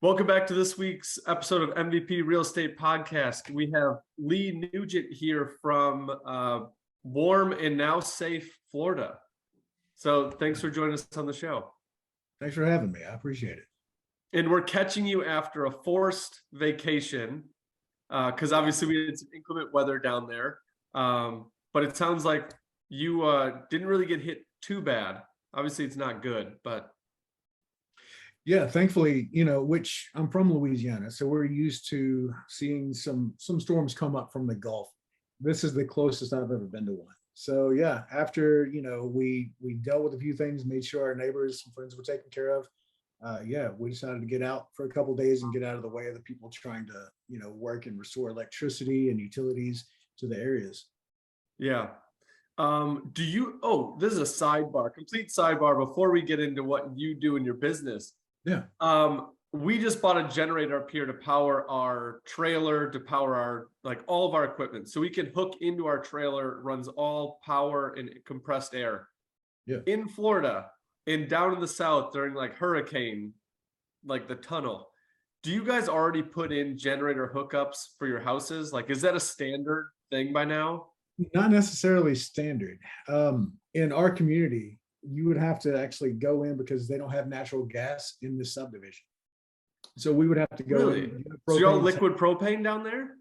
Welcome back to this week's episode of MVP Real Estate Podcast. We have Lee Nugent here from warm and now safe Florida. So thanks for joining us on the show. Thanks for having me. I appreciate it. And we're catching you after a forced vacation because obviously we had some inclement weather down there. But it sounds like you didn't really get hit too bad. Obviously it's not good, but yeah, thankfully, which I'm from Louisiana, so we're used to seeing some storms come up from the Gulf. This is the closest I've ever been to one. So yeah, after we dealt with a few things, made sure our neighbors and friends were taken care of. We decided to get out for a couple of days and get out of the way of the people trying to work and restore electricity and utilities to the areas. Yeah. This is a sidebar, complete sidebar before we get into what you do in your business. Yeah. We just bought a generator up here to power our trailer, to power our, all of our equipment. So we can hook into our trailer, runs all power and compressed air. Yeah. In Florida and down in the South during hurricane, the tunnel. Do you guys already put in generator hookups for your houses? Is that a standard thing by now? Not necessarily standard. In our community, you would have to actually go in because they don't have natural gas in this subdivision. So we would have to go. Really? So you're all liquid propane down there?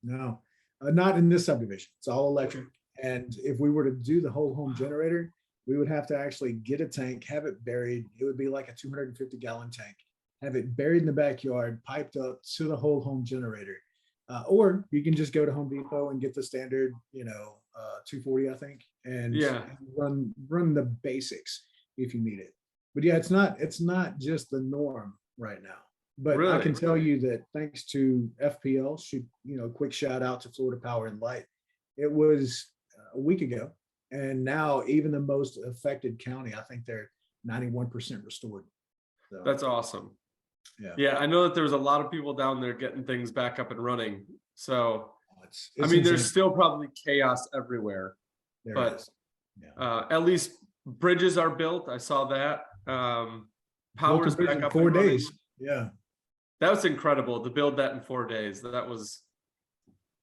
No, not in this subdivision. It's all electric. And if we were to do the whole home generator, we would have to actually get a tank, have it buried. It would be like a 250-gallon tank, have it buried in the backyard, piped up to the whole home generator. Or you can just go to Home Depot and get the standard, 240, I think, and run the basics if you need it. But yeah, it's not just the norm right now. But really? I can tell you that thanks to FPL, quick shout out to Florida Power and Light. It was a week ago, and now even the most affected county, I think they're 91% restored. So, that's awesome. Yeah, I know that there's a lot of people down there getting things back up and running. So, it's there's still probably chaos everywhere. But at least bridges are built. I saw that. Power's back up in 4 days. Yeah. That was incredible to build that in 4 days. That's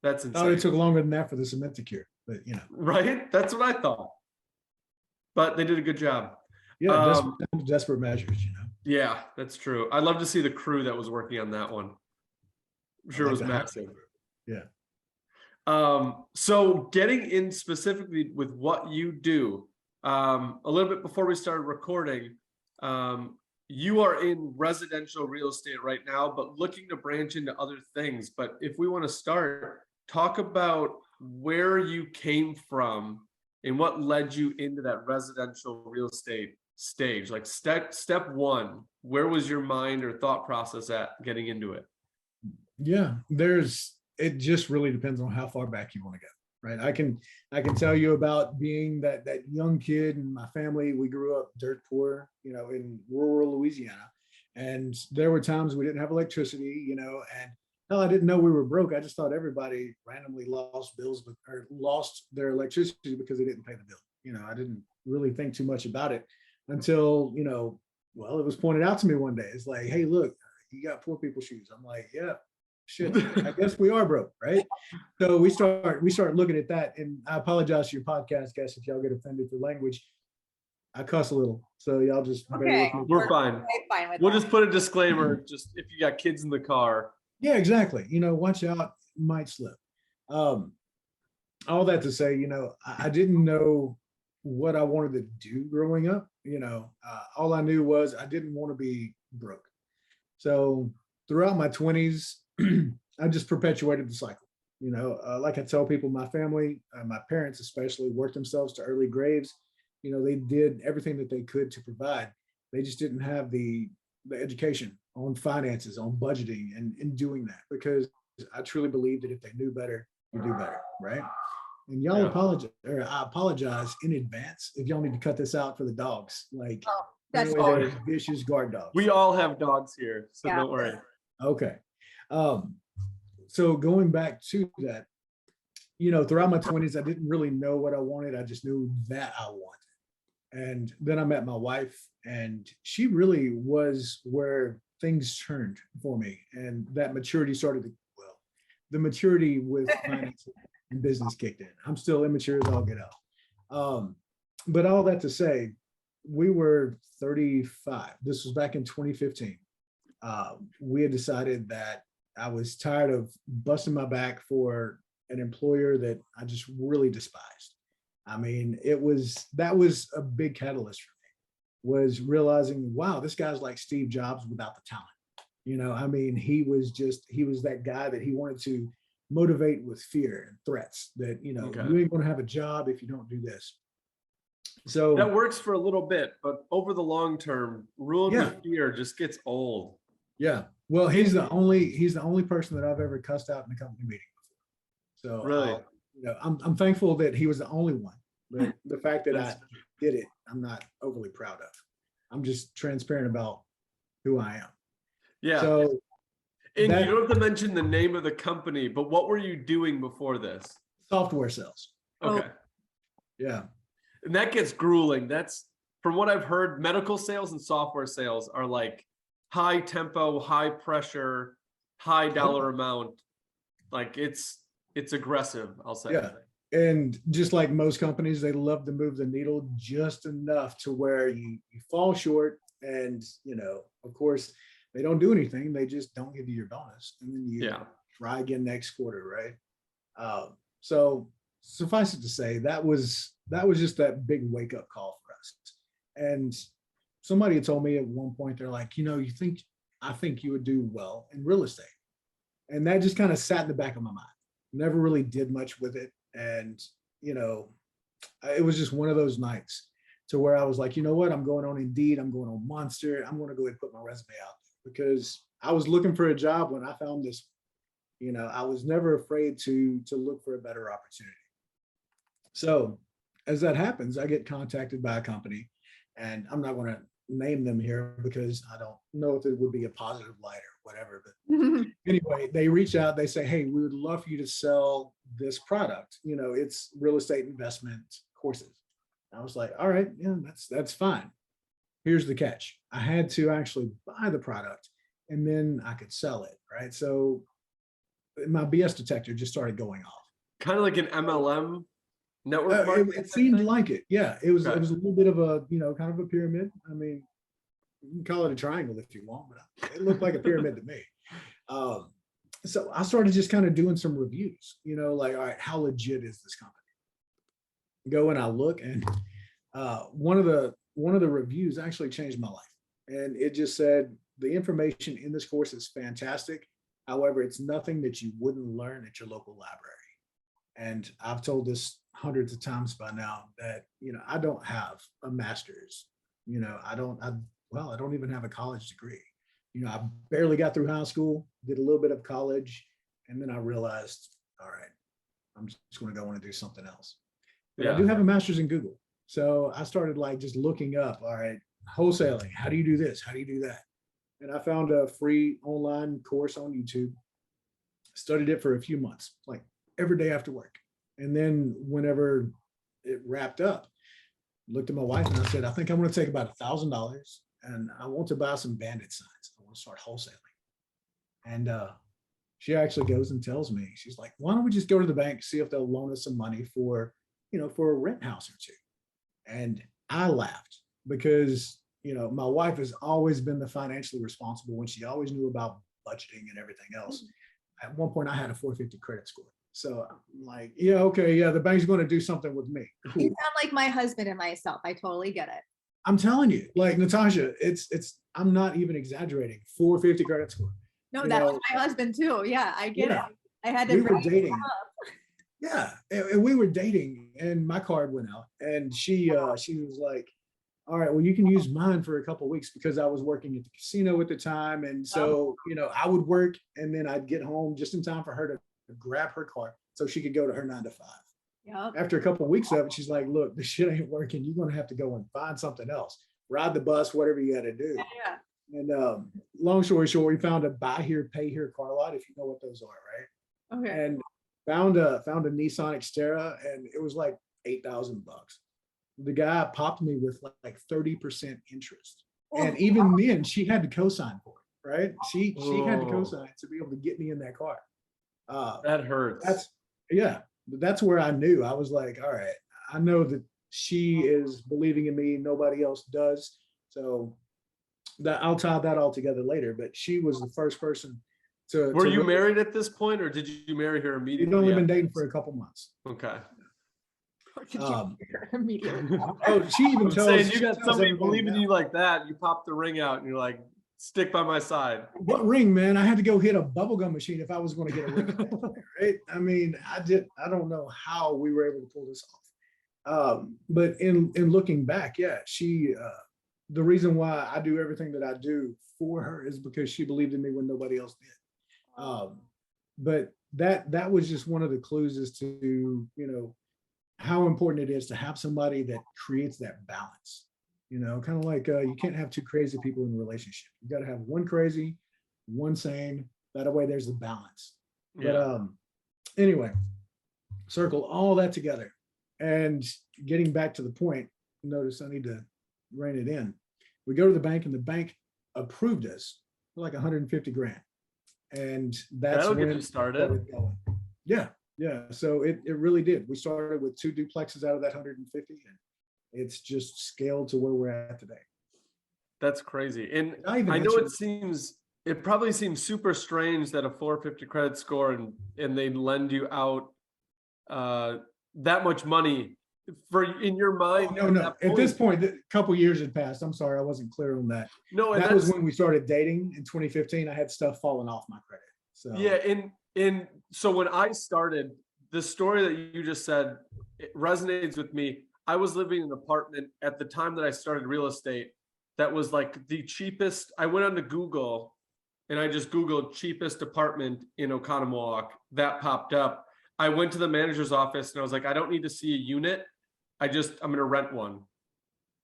insane. Oh, it took longer than that for the cement to cure, but Right? That's what I thought. But they did a good job. Yeah, desperate measures, Yeah, that's true. I'd love to see the crew that was working on that one. I'm sure it was massive. Yeah. So getting in specifically with what you do, a little bit before we started recording, you are in residential real estate right now, but looking to branch into other things. But if we want to start, talk about where you came from and what led you into that residential real estate stage. Step one, where was your mind or thought process at getting into it? Yeah, it just really depends on how far back you want to go, right? I can tell you about being that young kid and my family. We grew up dirt poor, in rural Louisiana, and there were times we didn't have electricity, and hell, I didn't know we were broke. I just thought everybody randomly lost their electricity because they didn't pay the bill. I didn't really think too much about it until, it was pointed out to me one day. It's like, hey, look, you got poor people shoes. I'm like, yeah, shit, I guess we are broke, right? So we start looking at that. And I apologize to your podcast guests if y'all get offended for language. I cuss a little, so y'all just okay. We're fine. We'll just put a disclaimer, just if you got kids in the car. Yeah, exactly. Watch out, might slip. All that to say, I didn't know what I wanted to do growing up. All I knew was I didn't want to be broke. So throughout my 20s, I just perpetuated the cycle. Like I tell people, my family, my parents especially, worked themselves to early graves. They did everything that they could to provide. They just didn't have the education on finances, on budgeting, and in doing that, because I truly believe that if they knew better, you do better, right? And y'all I apologize in advance if y'all need to cut this out for the dogs. That's vicious guard dogs. We all have dogs here, so don't worry. Okay. So going back to that, throughout my 20s, I didn't really know what I wanted. I just knew that I wanted. And then I met my wife, and she really was where things turned for me, and that maturity started to, well, the maturity with finance and business kicked in. I'm still immature as all get out. But all that to say, we were 35. This was back in 2015. We had decided that I was tired of busting my back for an employer that I just really despised. I mean, that was a big catalyst for me, was realizing, wow, this guy's like Steve Jobs without the talent. I mean, he was that guy that he wanted to motivate with fear and threats that, Okay. you ain't going to have a job if you don't do this. So That works for a little bit, but over the long term, ruling Yeah. with fear just gets old. yeah, well, he's the only person that I've ever cussed out in a company meeting before. So Really? I'm thankful that he was the only one, but the fact that I That's- did it, I'm not overly proud of. I'm just transparent about who I am. Yeah. So And that- you don't have to mention the name of the company, but what were you doing before this? software sales. Okay. Yeah. And that gets grueling. That's, from what I've heard, medical sales and software sales are like high tempo, high pressure, high dollar amount. Like it's aggressive, I'll say. Yeah. And just like most companies, they love to move the needle just enough to where you fall short. And, of course, they don't do anything. They just don't give you your bonus. And then you try again next quarter, right? So suffice it to say, that was just that big wake up call for us. And somebody had told me at one point, they're like, I think you would do well in real estate. And that just kind of sat in the back of my mind. Never really did much with it. And, it was just one of those nights to where I was like, you know what? I'm going on Indeed. I'm going on Monster. I'm going to go ahead and put my resume out there, because I was looking for a job when I found this. I was never afraid to look for a better opportunity. So as that happens, I get contacted by a company, and I'm not going to name them here because I don't know if it would be a positive light or whatever. But anyway, they reach out, they say, hey, we would love for you to sell this product. It's real estate investment courses. And I was like, all right, yeah, that's fine. Here's the catch. I had to actually buy the product and then I could sell it. Right. So my BS detector just started going off. Kind of like an MLM network marketing. It seemed thing? like it. Yeah. It was Okay. a little bit of a, kind of a pyramid. I mean, you can call it a triangle if you want, but it looked like a pyramid to me. So I started just kind of doing some reviews, like, all right, how legit is this company? Go and I look, and one of the reviews actually changed my life. And it just said, the information in this course is fantastic. However, it's nothing that you wouldn't learn at your local library. And I've told this hundreds of times by now that, I don't have a master's, I don't even have a college degree. I barely got through high school, did a little bit of college, and then I realized, all right, I'm just going to go on and do something else. But I do have a master's in Google. So I started just looking up, all right, wholesaling, how do you do this? How do you do that? And I found a free online course on YouTube, studied it for a few months, like every day after work. And then whenever it wrapped up, looked at my wife and I said, I think I'm going to take about $1,000 and I want to buy some bandit signs. I want to start wholesaling. And she actually goes and tells me, she's like, why don't we just go to the bank, see if they'll loan us some money for a rent house or two. And I laughed because, my wife has always been the financially responsible one. She always knew about budgeting and everything else. At one point I had a 450 credit score. So I'm like, yeah, okay. Yeah. The bank's going to do something with me. Cool. You sound like my husband and myself. I totally get it. I'm telling you, Natasha, I'm not even exaggerating. 450 credit score. No, that was my husband too. Yeah, I get it. I had to. We were dating. Yeah, and we were dating, and my card went out, and she was like, "All right, well, you can use mine for a couple of weeks," because I was working at the casino at the time, and so I would work, and then I'd get home just in time for her to grab her card so she could go to her 9 to 5. Yep. After a couple of weeks of it, she's like, "Look, this shit ain't working. You're gonna have to go and find something else. Ride the bus, whatever you got to do." Yeah. And long story short, we found a buy here, pay here car lot, if you know what those are, right? Okay. And found a Nissan Xterra, and it was like $8,000. The guy popped me with like 30% interest, and even then she had to co-sign for it. right? She had to Oh, co-sign to be able to get me in that car. that hurts. That's yeah, that's where I knew. I was like, all right, I know that she is believing in me. Nobody else does. So that I'll tie that all together later. But she was the first person Were to you really. married at this point, or did you marry her We'd only immediately been after dating this? for a couple months. Okay. Did you Um, hear immediately? oh, she even I'm saying you she got tells somebody everybody believing in now. you like that. You pop the ring out and you're like, stick by my side. What ring, man? I had to go hit a bubblegum machine if I was going to get a ring. Right? I mean, I don't know how we were able to pull this off. But in looking back, yeah, she the reason why I do everything that I do for her is because she believed in me when nobody else did. But that was just one of the clues as to, how important it is to have somebody that creates that balance. Kind of like you can't have two crazy people in a relationship. You got to have one crazy, one sane. That way there's the balance. But Yeah. anyway, circle all that together. And getting back to the point, notice I need to rein it in. We go to the bank and the bank approved us for like 150 grand. And that's That'll when get you it started. going. Yeah, yeah. So it really did. We started with 2 duplexes out of that 150, and it's just scaled to where we're at today. That's crazy. And I even I know mentioned, it probably seems super strange that a 450 credit score and they lend you out that much money for in your mind no, at no. that At this point. point, a couple years had passed. I'm sorry, I wasn't clear on that. No, and That was that's when we started dating in 2015. I had stuff falling off my credit. So yeah, and so when I started, the story that you just said, it resonates with me. I was living in an apartment at the time that I started real estate that was like the cheapest. I went onto Google and I just Googled cheapest apartment in Oconomowoc. That popped up. I went to the manager's office and I was like, I don't need to see a unit. I'm gonna rent one.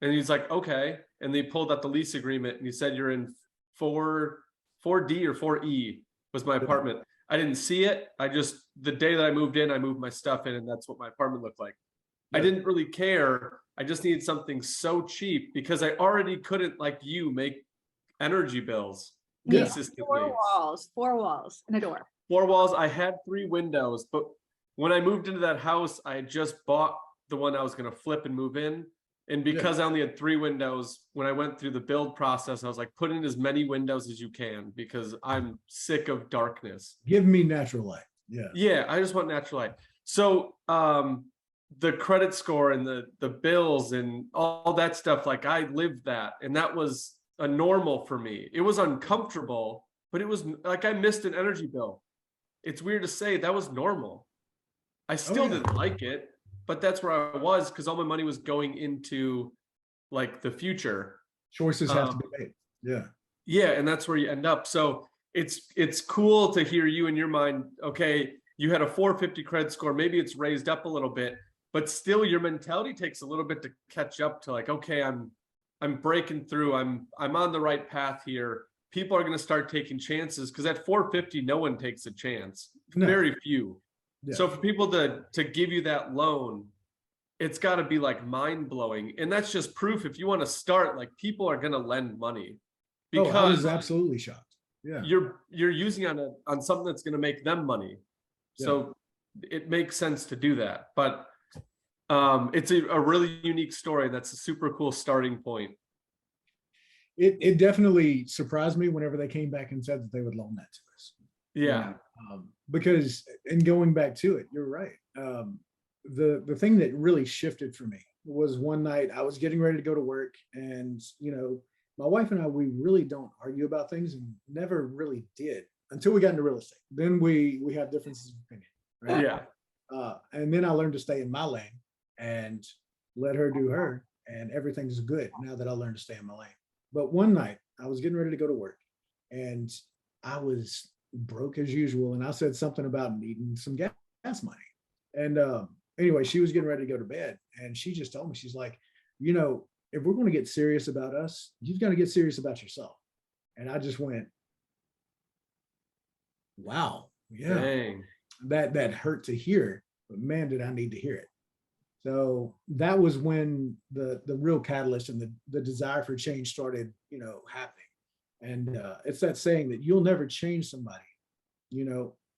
And he's like, okay. And they pulled out the lease agreement and he said, you're in 4D or 4E was my apartment. I didn't see it. The day that I moved in, I moved my stuff in and that's what my apartment looked like. I didn't really care. I just needed something so cheap because I already couldn't, like you, make energy bills Yeah. consistently. Four walls and a door. 4 walls. I had 3 windows, but when I moved into that house, I had just bought the one I was going to flip and move in. And because I only had 3 windows, when I went through the build process, I was like, put in as many windows as you can because I'm sick of darkness. give me natural light. Yeah. Yeah, I just want natural light. So the credit score and the bills and all that stuff, like I lived that. And that was a normal for me. It was uncomfortable, but it was like I missed an energy bill. It's weird to say that was normal. I still didn't like it, but that's where I was because all my money was going into like the future. Choices have to be made. Yeah. Yeah, and that's where you end up. So it's cool to hear you in your mind. Okay, you had a 450 credit score. Maybe it's raised up a little bit, but still your mentality takes a little bit to catch up to like, okay, I'm breaking through. I'm on the right path here. People are going to start taking chances because at 450, no one takes a chance. No. Very few. Yeah. So for people to give you that loan, it's got to be like mind blowing. And that's just proof. If you want to start, like people are going to lend money because I was absolutely shocked. Yeah. you're using on something that's going to make them money. So it makes sense to do that. But it's a really unique story. That's a super cool starting point. It definitely surprised me whenever they came back and said that they would loan that to us. Yeah. Because in going back to it, you're right. The thing that really shifted for me was one night I was getting ready to go to work, and my wife and I, we really don't argue about things, and never really did until we got into real estate. Then we have differences of opinion, right? Yeah. And then I learned to stay in my lane and let her do her, and everything's good now that I learned to stay in my lane. But one night I was getting ready to go to work, and I was broke as usual, and I said something about needing some gas money. And anyway, she was getting ready to go to bed, and she just told me, she's like, if we're going to get serious about us, you've got to get serious about yourself. And I just went, wow, yeah. Dang. That hurt to hear, but man, did I need to hear it. So that was when the real catalyst and the desire for change started, happening. And it's that saying that you'll never change somebody,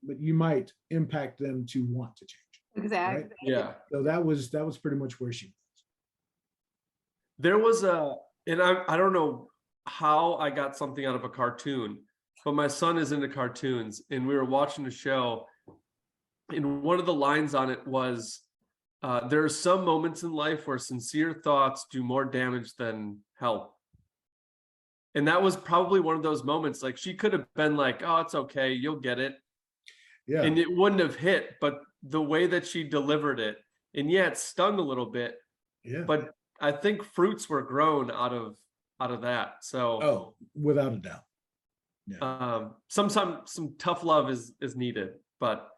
but you might impact them to want to change. Exactly. Right? Yeah. So that was pretty much where she was. There was and I don't know how I got something out of a cartoon, but my son is into cartoons, and we were watching a show, and one of the lines on it was, there are some moments in life where sincere thoughts do more damage than help. And that was probably one of those moments. Like, she could have been like, oh, it's okay, you'll get it. Yeah. And it wouldn't have hit, but the way that she delivered it, and yeah, it stung a little bit, Yeah. but I think fruits were grown out of that. So Oh, without a doubt. Yeah. sometimes some tough love is needed, but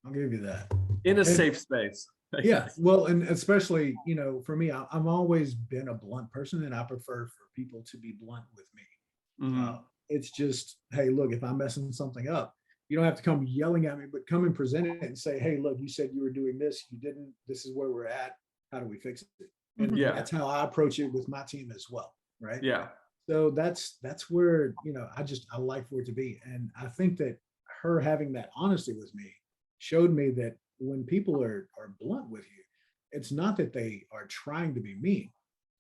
I'll give you that. in a And- safe space. Yeah. Well, and especially, for me, I've always been a blunt person, and I prefer for people to be blunt with me. Mhm. It's just, hey, look, if I'm messing something up, you don't have to come yelling at me, but come and present it and say, hey, look, you said you were doing this, you didn't, this is where we're at. How do we fix it? And Yeah. that's how I approach it with my team as well. Right. Yeah. So that's where, I like for it to be. And I think that her having that honesty with me showed me that when people are blunt with you, it's not that they are trying to be mean.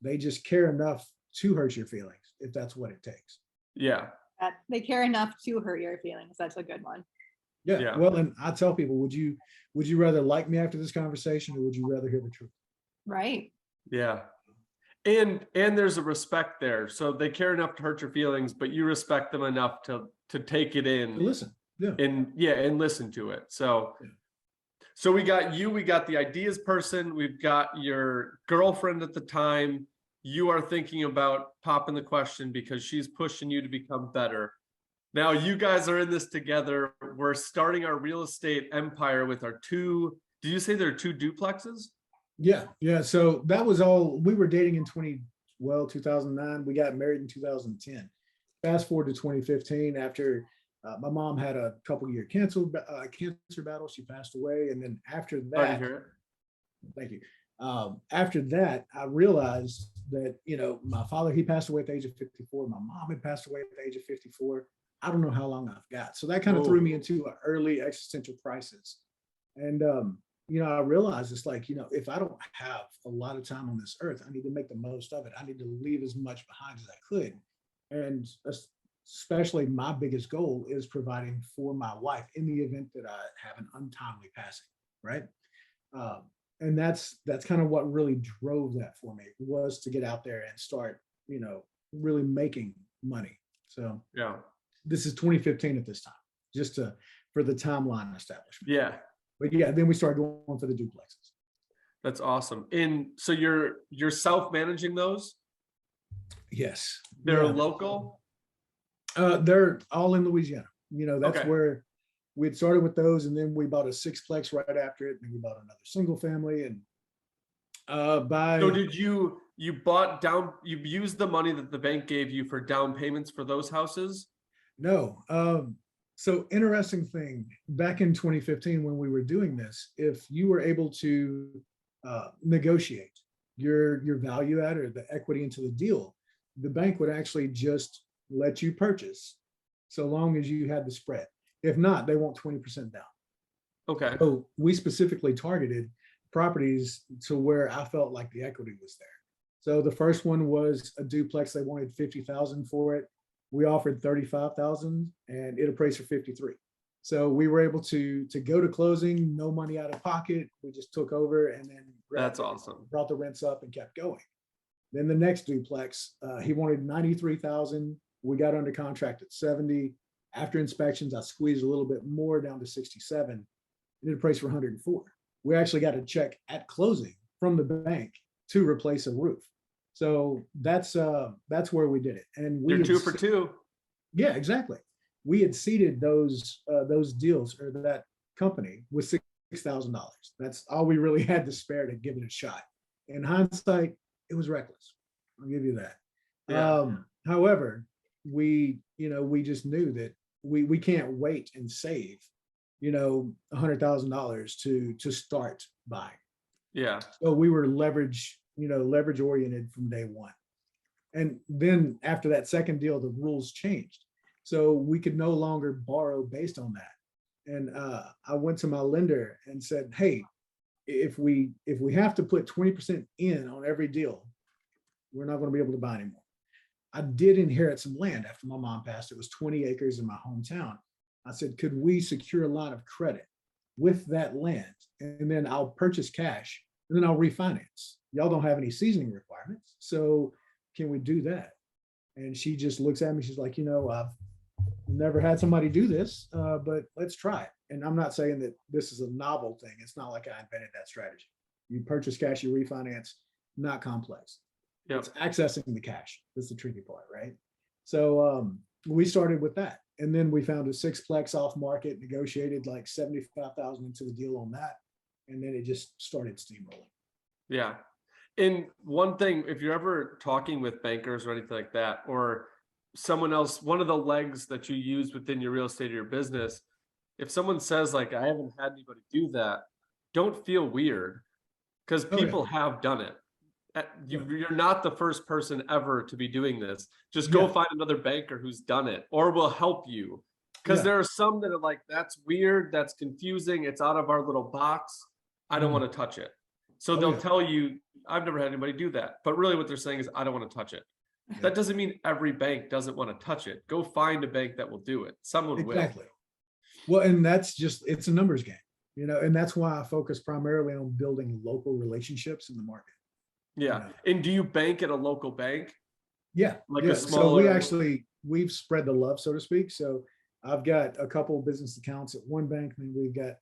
They just care enough to hurt your feelings, if that's what it takes. Yeah. They care enough to hurt your feelings. That's a good one. Yeah. Yeah. Well, and I tell people, would you rather like me after this conversation, or would you rather hear the truth? Right. Yeah. And there's a respect there. So they care enough to hurt your feelings, but you respect them enough to take it in. Listen. Yeah. And listen to it. So Yeah. So we got you, we got the ideas person, we've got your girlfriend at the time. You are thinking about popping the question because she's pushing you to become better. Now you guys are in this together. We're starting our real estate empire with our two, did you say there are two duplexes? Yeah. Yeah. So that was all, we were dating in 2009. We got married in 2010. Fast forward to 2015, after my mom had a couple-year cancer battle. She passed away. And then after Sorry to that, hear it. thank you. After that, I realized that, my father, he passed away at the age of 54. My mom had passed away at the age of 54. I don't know how long I've got. So that kind of threw me into an early existential crisis. And, I realized it's like, if I don't have a lot of time on this earth, I need to make the most of it. I need to leave as much behind as I could. And especially my biggest goal is providing for my wife in the event that I have an untimely passing, right? And that's kind of what really drove that for me, was to get out there and start, really making money. So Yeah. this is 2015 at this time, just for the timeline establishment. Yeah. But yeah, then we started going for the duplexes. That's awesome. And so you're self-managing those? Yes. They're Yeah. local? They're all in Louisiana. That's Okay. where we had started with those, and then we bought a sixplex right after it, and we bought another single family. And So did you used the money that the bank gave you for down payments for those houses? No. So interesting thing, back in 2015, when we were doing this, if you were able to negotiate your value add or the equity into the deal, the bank would actually just let you purchase so long as you had the spread. If not, they want 20% down. Okay. So we specifically targeted properties to where I felt like the equity was there. So the first one was a duplex. They wanted 50,000 for it. We offered 35,000 and it appraised for 53. So we were able to go to closing, no money out of pocket. We just took over and then That's awesome. brought the rents up and kept going. Then the next duplex, he wanted 93,000. We got under contract at 70. After inspections, I squeezed a little bit more down to 67. And it appraised for 104. We actually got a check at closing from the bank to replace a roof. So that's where we did it. And You're 2 for 2. Yeah, exactly. We had seeded those deals, or that company, with $6,000. That's all we really had to spare to give it a shot. In hindsight, it was reckless. I'll give you that. Yeah. However, we just knew that we can't wait and save, $100,000 to start buying. Yeah. So we were leverage oriented from day one. And then after that second deal, the rules changed. So we could no longer borrow based on that. And I went to my lender and said, hey, if we have to put 20% in on every deal, we're not going to be able to buy anymore. I did inherit some land after my mom passed. It was 20 acres in my hometown. I said, could we secure a line of credit with that land? And then I'll purchase cash and then I'll refinance. Y'all don't have any seasoning requirements. So can we do that? And she just looks at me. She's like, I've never had somebody do this, but let's try it. And I'm not saying that this is a novel thing. It's not like I invented that strategy. You purchase cash, you refinance, not complex. Yep. It's accessing the cash. That's the tricky part, right? So we started with that. And then we found a sixplex off market, negotiated like 75,000 into the deal on that. And then it just started steamrolling. Yeah. And one thing, if you're ever talking with bankers or anything like that, or someone else, one of the legs that you use within your real estate or your business, if someone says like, I haven't had anybody do that, don't feel weird, because people have done it. You're not the first person ever to be doing this. Just go find another banker who's done it or will help you. Because there are some that are like, that's weird, that's confusing, it's out of our little box, I don't want to touch it. So they'll tell you, I've never had anybody do that. But really what they're saying is, I don't want to touch it. That doesn't mean every bank doesn't want to touch it. Go find a bank that will do it. Someone will. Well, and that's just, it's a numbers game, and that's why I focus primarily on building local relationships in the market. Yeah. And do you bank at a local bank? Yeah. Like a smaller. So we've spread the love, so to speak. So I've got a couple of business accounts at one bank, and then we've got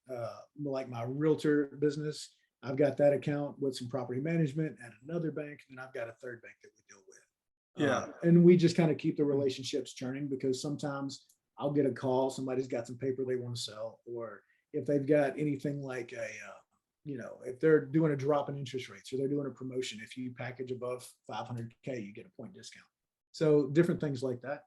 like my realtor business. I've got that account with some property management at another bank, and then I've got a third bank that we deal with. And we just kind of keep the relationships churning, because sometimes I'll get a call, somebody's got some paper they want to sell, or if they've got anything like if they're doing a drop in interest rates, or they're doing a promotion, if you package above 500K, you get a point discount. So different things like that.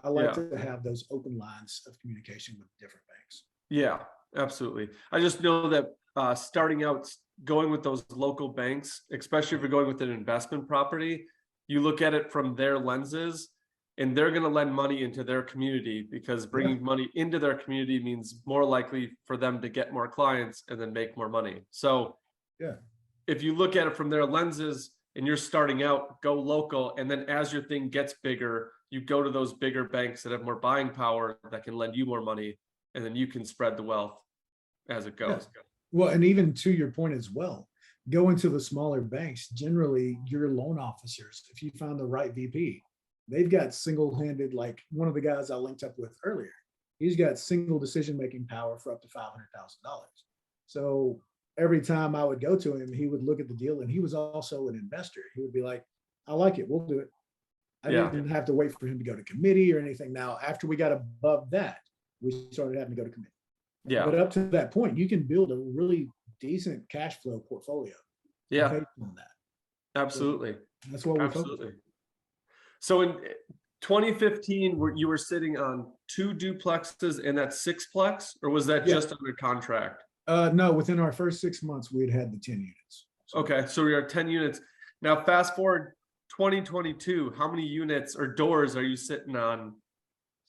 I like to have those open lines of communication with different banks. Yeah, absolutely. I just know that starting out, going with those local banks, especially if you're going with an investment property, you look at it from their lenses, and they're going to lend money into their community, because bringing money into their community means more likely for them to get more clients and then make more money. So if you look at it from their lenses and you're starting out, go local. And then as your thing gets bigger, you go to those bigger banks that have more buying power that can lend you more money, and then you can spread the wealth as it goes. Well, and even to your point as well, go into the smaller banks. Generally, your loan officers, if you found the right VP, they've got single-handed, like one of the guys I linked up with earlier, he's got single decision-making power for up to $500,000. So every time I would go to him, he would look at the deal, and he was also an investor. He would be like, I like it, we'll do it. I didn't have to wait for him to go to committee or anything. Now, after we got above that, we started having to go to committee. But up to that point, you can build a really decent cash flow portfolio. Based on that. Absolutely. So that's what we're focusing on. So in 2015, you were sitting on 2 duplexes and that sixplex, or was that just under contract? No, within our first 6 months, we'd had the 10 units. So. Okay, so we are 10 units. Now, fast forward 2022, how many units or doors are you sitting on?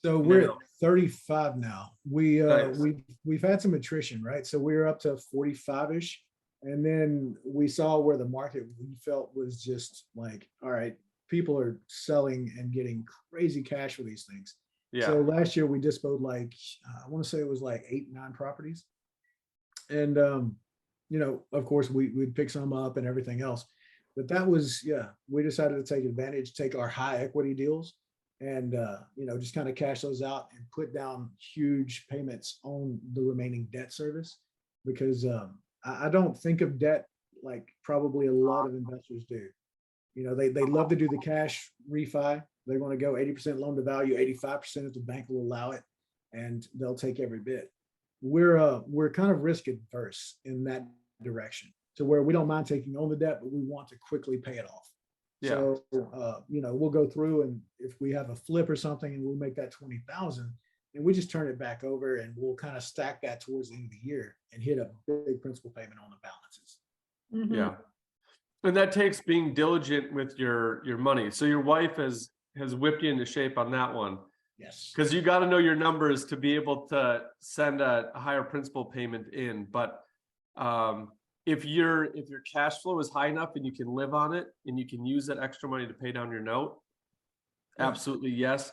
So we're at 35 now. We've had some attrition, right? So we were up to 45-ish. And then we saw where the market we felt was just like, all right, people are selling and getting crazy cash for these things. So last year we disposed like, I want to say it was like 8, 9 properties. And, of course we'd pick some up and everything else. But that was, we decided to take advantage, take our high equity deals and, just kind of cash those out and put down huge payments on the remaining debt service, because I don't think of debt like probably a lot of investors do. They love to do the cash refi. They want to go 80% loan to value, 85% if the bank will allow it, and they'll take every bit. We're kind of risk adverse in that direction, to where we don't mind taking on the debt, but we want to quickly pay it off. So we'll go through, and if we have a flip or something and we'll make that 20,000, and we just turn it back over, and we'll kind of stack that towards the end of the year and hit a big principal payment on the balances. Yeah. And that takes being diligent with your money. So your wife has whipped you into shape on that one. Yes. Because you got to know your numbers to be able to send a higher principal payment in. But if your cash flow is high enough and you can live on it and you can use that extra money to pay down your note, absolutely yes.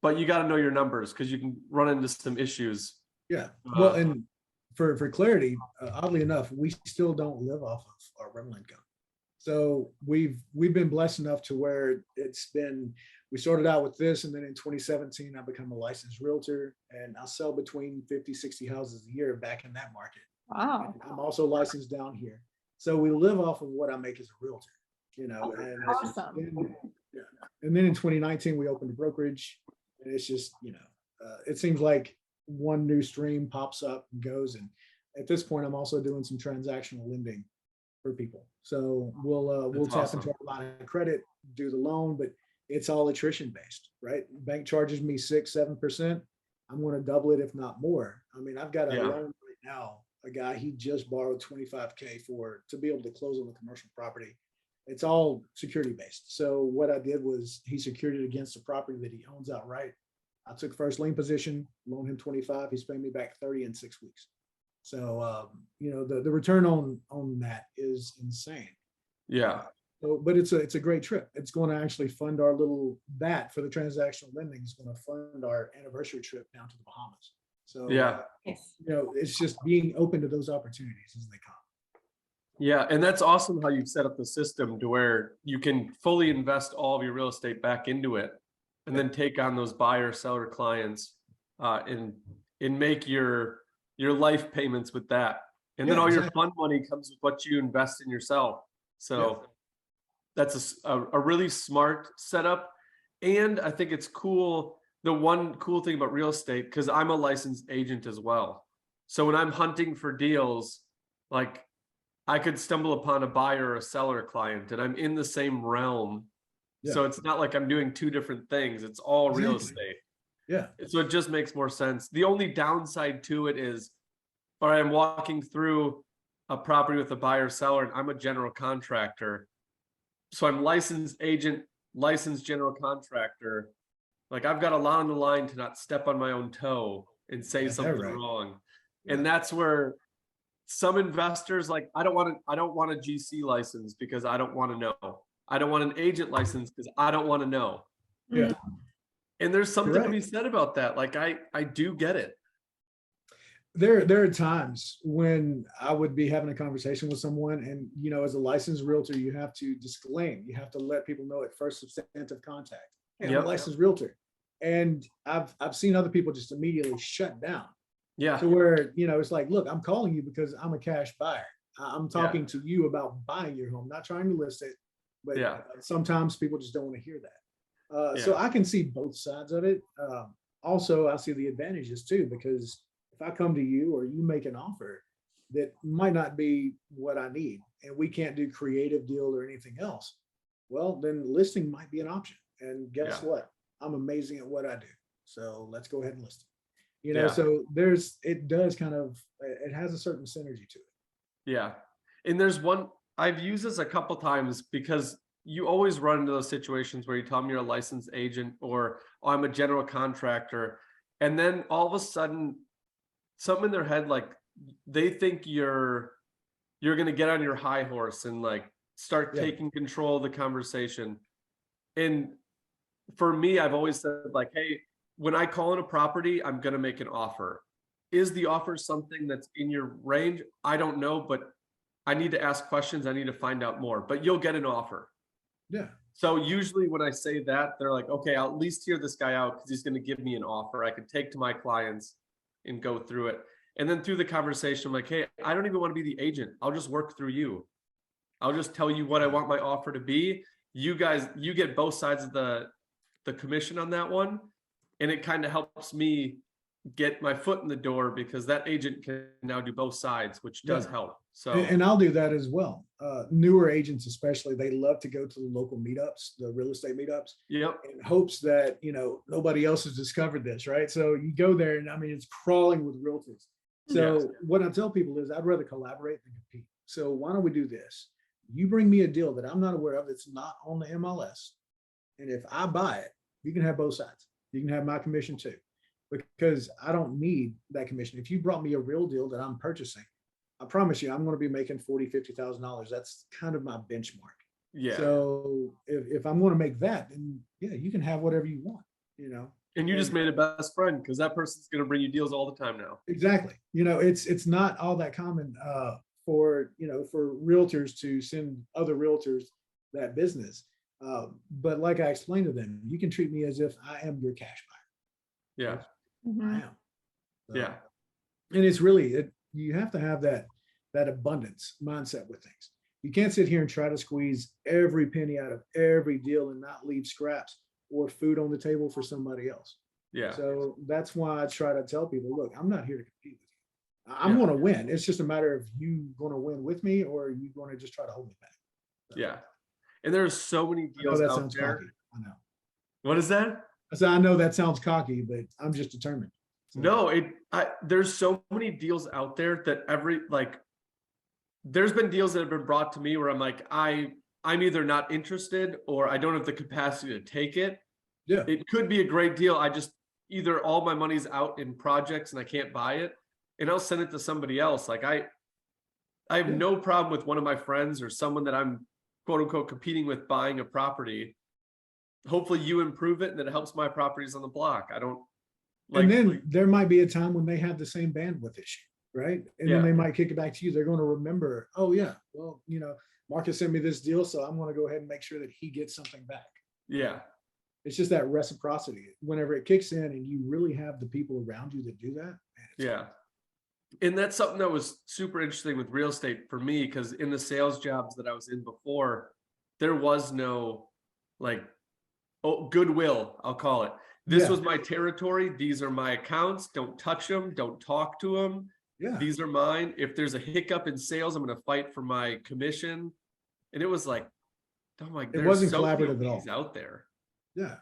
But you got to know your numbers because you can run into some issues. Yeah. Well, and for clarity, oddly enough, we still don't live off of our rental income. So we've been blessed enough to where we started out with this, and then in 2017, I become a licensed realtor, and I sell between 50, 60 houses a year back in that market. Wow. And I'm also licensed down here. So we live off of what I make as a realtor, and Awesome. and then in 2019, we opened a brokerage, and it's just, it seems like one new stream pops up and goes. And at this point, I'm also doing some transactional lending for people. So we'll tap awesome. into our line of credit, do the loan, but it's all attrition based, right? Bank charges me 6-7%. I'm going to double it, if not more. I mean, I've got a loan right now. A guy, he just borrowed $25K to be able to close on a commercial property. It's all security based. So what I did was he secured it against a property that he owns outright. I took first lien position, loaned him 25. He's paying me back 30 in 6 weeks. So, the return on that is insane. Yeah. So, but it's a great trip. It's going to actually fund our that for the transactional lending is going to fund our anniversary trip down to the Bahamas. So, yeah, it's just being open to those opportunities as they come. Yeah. And that's awesome how you've set up the system to where you can fully invest all of your real estate back into it and then take on those buyer seller clients and make your life payments with that. And then all your fund money comes with what you invest in yourself. So that's a really smart setup. And I think it's cool. The one cool thing about real estate, because I'm a licensed agent as well. So when I'm hunting for deals, like I could stumble upon a buyer or a seller client and I'm in the same realm. Yeah. So it's not like I'm doing two different things. It's all real estate. Yeah. So it just makes more sense. The only downside to it is, all right, I'm walking through a property with a buyer seller and I'm a general contractor. So I'm licensed agent, licensed general contractor. Like I've got a lot on the line to not step on my own toe and say something wrong. Yeah. And that's where some investors, like, I don't want a GC license because I don't want to know. I don't want an agent license because I don't want to know. Yeah. And there's something to be said about that. Like I do get it. There are times when I would be having a conversation with someone and, as a licensed realtor, you have to disclaim, you have to let people know at first substantive contact. Hey, I'm a licensed realtor. And I've seen other people just immediately shut down. Yeah. To where, it's like, look, I'm calling you because I'm a cash buyer. I'm talking to you about buying your home, not trying to list it. But sometimes people just don't want to hear that. So I can see both sides of it. Also, I see the advantages too, because if I come to you or you make an offer that might not be what I need and we can't do creative deal or anything else, well, then listing might be an option. And guess what? I'm amazing at what I do. So let's go ahead and list it. So it has a certain synergy to it. Yeah. And there's one, I've used this a couple times because you always run into those situations where you tell them you're a licensed agent or I'm a general contractor. And then all of a sudden, something in their head, like they think you're going to get on your high horse and like start taking control of the conversation. And for me, I've always said like, hey, when I call in a property, I'm going to make an offer. Is the offer something that's in your range? I don't know, but I need to ask questions. I need to find out more, but you'll get an offer. Yeah. So usually when I say that, they're like, okay, I'll at least hear this guy out because he's going to give me an offer I can take to my clients and go through it. And then through the conversation, I'm like, hey, I don't even want to be the agent. I'll just work through you. I'll just tell you what I want my offer to be. You guys, you get both sides of the commission on that one. And it kind of helps me get my foot in the door because that agent can now do both sides, which does help. So, and I'll do that as well. Newer agents, especially, they love to go to the local meetups, the real estate meetups, in hopes that, nobody else has discovered this, right? So you go there and it's crawling with realtors. So what I tell people is I'd rather collaborate than compete. So why don't we do this? you bring me a deal that I'm not aware of, that's not on the MLS. And if I buy it, you can have both sides. You can have my commission too, because I don't need that commission. If you brought me a real deal that I'm purchasing, I promise you, I'm going to be making $40,000, $50,000. That's kind of my benchmark. Yeah. So if I'm going to make that, then yeah, you can have whatever you want, you know. And you just made a best friend, because that person's going to bring you deals all the time now. Exactly. You know, it's not all that common for, you know, for realtors to send other realtors that business. But like I explained to them, you can treat me as if I am your cash buyer. Yeah. Mhm. I am. So, Yeah. and it's really, you have to have that abundance mindset with things. You can't sit here and try to squeeze every penny out of every deal and not leave scraps or food on the table for somebody else. Yeah. So that's why I try to tell people, look, I'm not here to compete with you. I'm Yeah. going to win. It's just a matter of you going to win with me, or are you going to just try to hold me back? So, Yeah. And there's so many I know deals that out sounds there. cocky. I know. What is that? I said, I know that sounds cocky, but I'm just determined. So, No, there's so many deals out there that there's been deals that have been brought to me where I'm like, I'm either not interested or I don't have the capacity to take it. yeah. It could be a great deal. I just either all my money's out in projects and I can't buy it, and I'll send it to somebody else. Like I have Yeah. no problem with one of my friends or someone that I'm quote unquote competing with buying a property. Hopefully you improve it and it helps my properties on the block. I don't like, And then there might be a time when they have the same bandwidth issue, right? And then Yeah. they might kick it back to you. They're going to remember, oh yeah, well, you know, Marcus sent me this deal, so I'm going to go ahead and make sure that he gets something back. yeah, It's just that reciprocity. Whenever it kicks in and you really have the people around you that do that, man, it's yeah. And that's something that was super interesting with real estate for me, because in the sales jobs that I was in before, there was no like, goodwill, I'll call it. This Yeah. was my territory. These are my accounts. Don't touch them. Don't talk to them. yeah. These are mine. If there's a hiccup in sales, I'm going to fight for my commission. And it was like, oh my, It there's wasn't so many collaborative of at all. these out there. Yeah.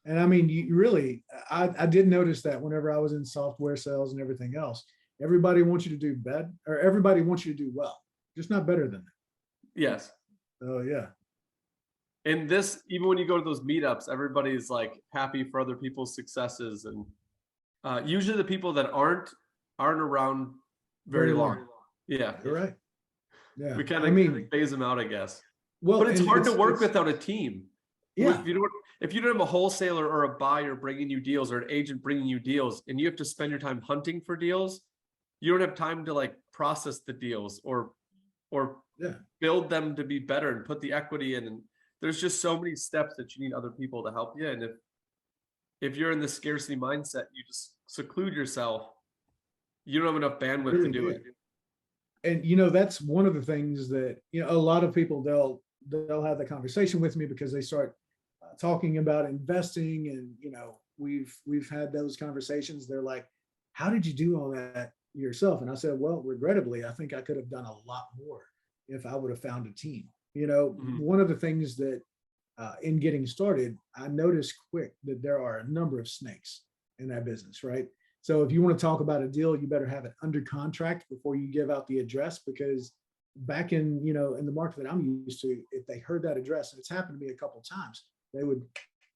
And I mean, you really, I did notice that whenever I was in software sales and everything else, everybody wants you to do bad, or everybody wants you to do well, just not better than that. Yes. Oh yeah. And this, even when you go to those meetups, everybody's like happy for other people's successes. And usually the people that aren't around very long. Yeah. You're right. Yeah. We kind I of mean, phase them out, I guess. well, But it's and hard to work without a team. Yeah. If you don't have a wholesaler or a buyer bringing you deals, or an agent bringing you deals, and you have to spend your time hunting for deals, you don't have time to like process the deals or Yeah. build them to be better and put the equity in. And there's just so many steps that you need other people to help you. And if you're in the scarcity mindset, you just seclude yourself. You don't have enough bandwidth Really to do do. it. And you know, that's one of the things that, you know, a lot of people, they'll have the conversation with me because they start talking about investing, and you know, we've had those conversations. They're like, how did you do all that yourself? And I said, well, regrettably, I think I could have done a lot more if I would have found a team. You know, Mhm. one of the things that in getting started, I noticed quick that there are a number of snakes in that business, right? So if you want to talk about a deal, you better have it under contract before you give out the address, because back in, you know, in the market that I'm used to, if they heard that address, and it's happened to me a couple of times, they would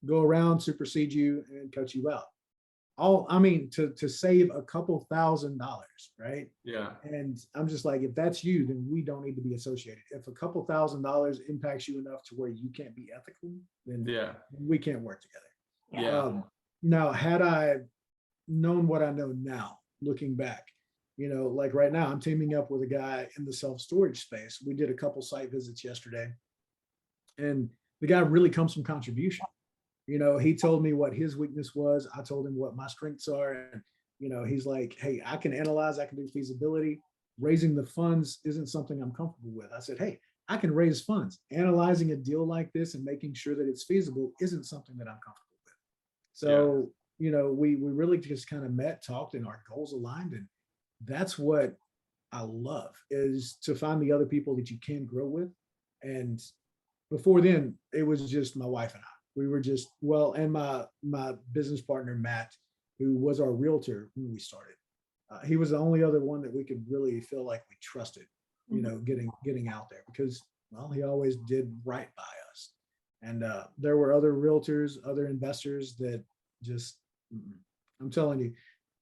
go around, supersede you, and cut you out. I mean, to save a couple $1,000s, right? Yeah. And I'm just like, if that's you, then we don't need to be associated. If a couple $1,000s impacts you enough to where you can't be ethical, then Yeah. we can't work together. Yeah. Now, had I known what I know now, looking back, you know, like right now, I'm teaming up with a guy in the self-storage space. We did a couple site visits yesterday, and the guy really comes from contribution. You know, he told me what his weakness was. I told him what my strengths are. And, you know, he's like, hey, I can analyze, I can do feasibility. Raising the funds isn't something I'm comfortable with. I said, hey, I can raise funds. Analyzing a deal like this and making sure that it's feasible isn't something that I'm comfortable with. So, you know, we really just kind of met, talked, and our goals aligned. And that's what I love, is to find the other people that you can grow with. And before then, it was just my wife and I. We were just, well, and my business partner, Matt, who was our realtor when we started. He was the only other one that we could really feel like we trusted, you know, getting out there, because Well, he always did right by us. And there were other realtors, other investors that just, I'm telling you,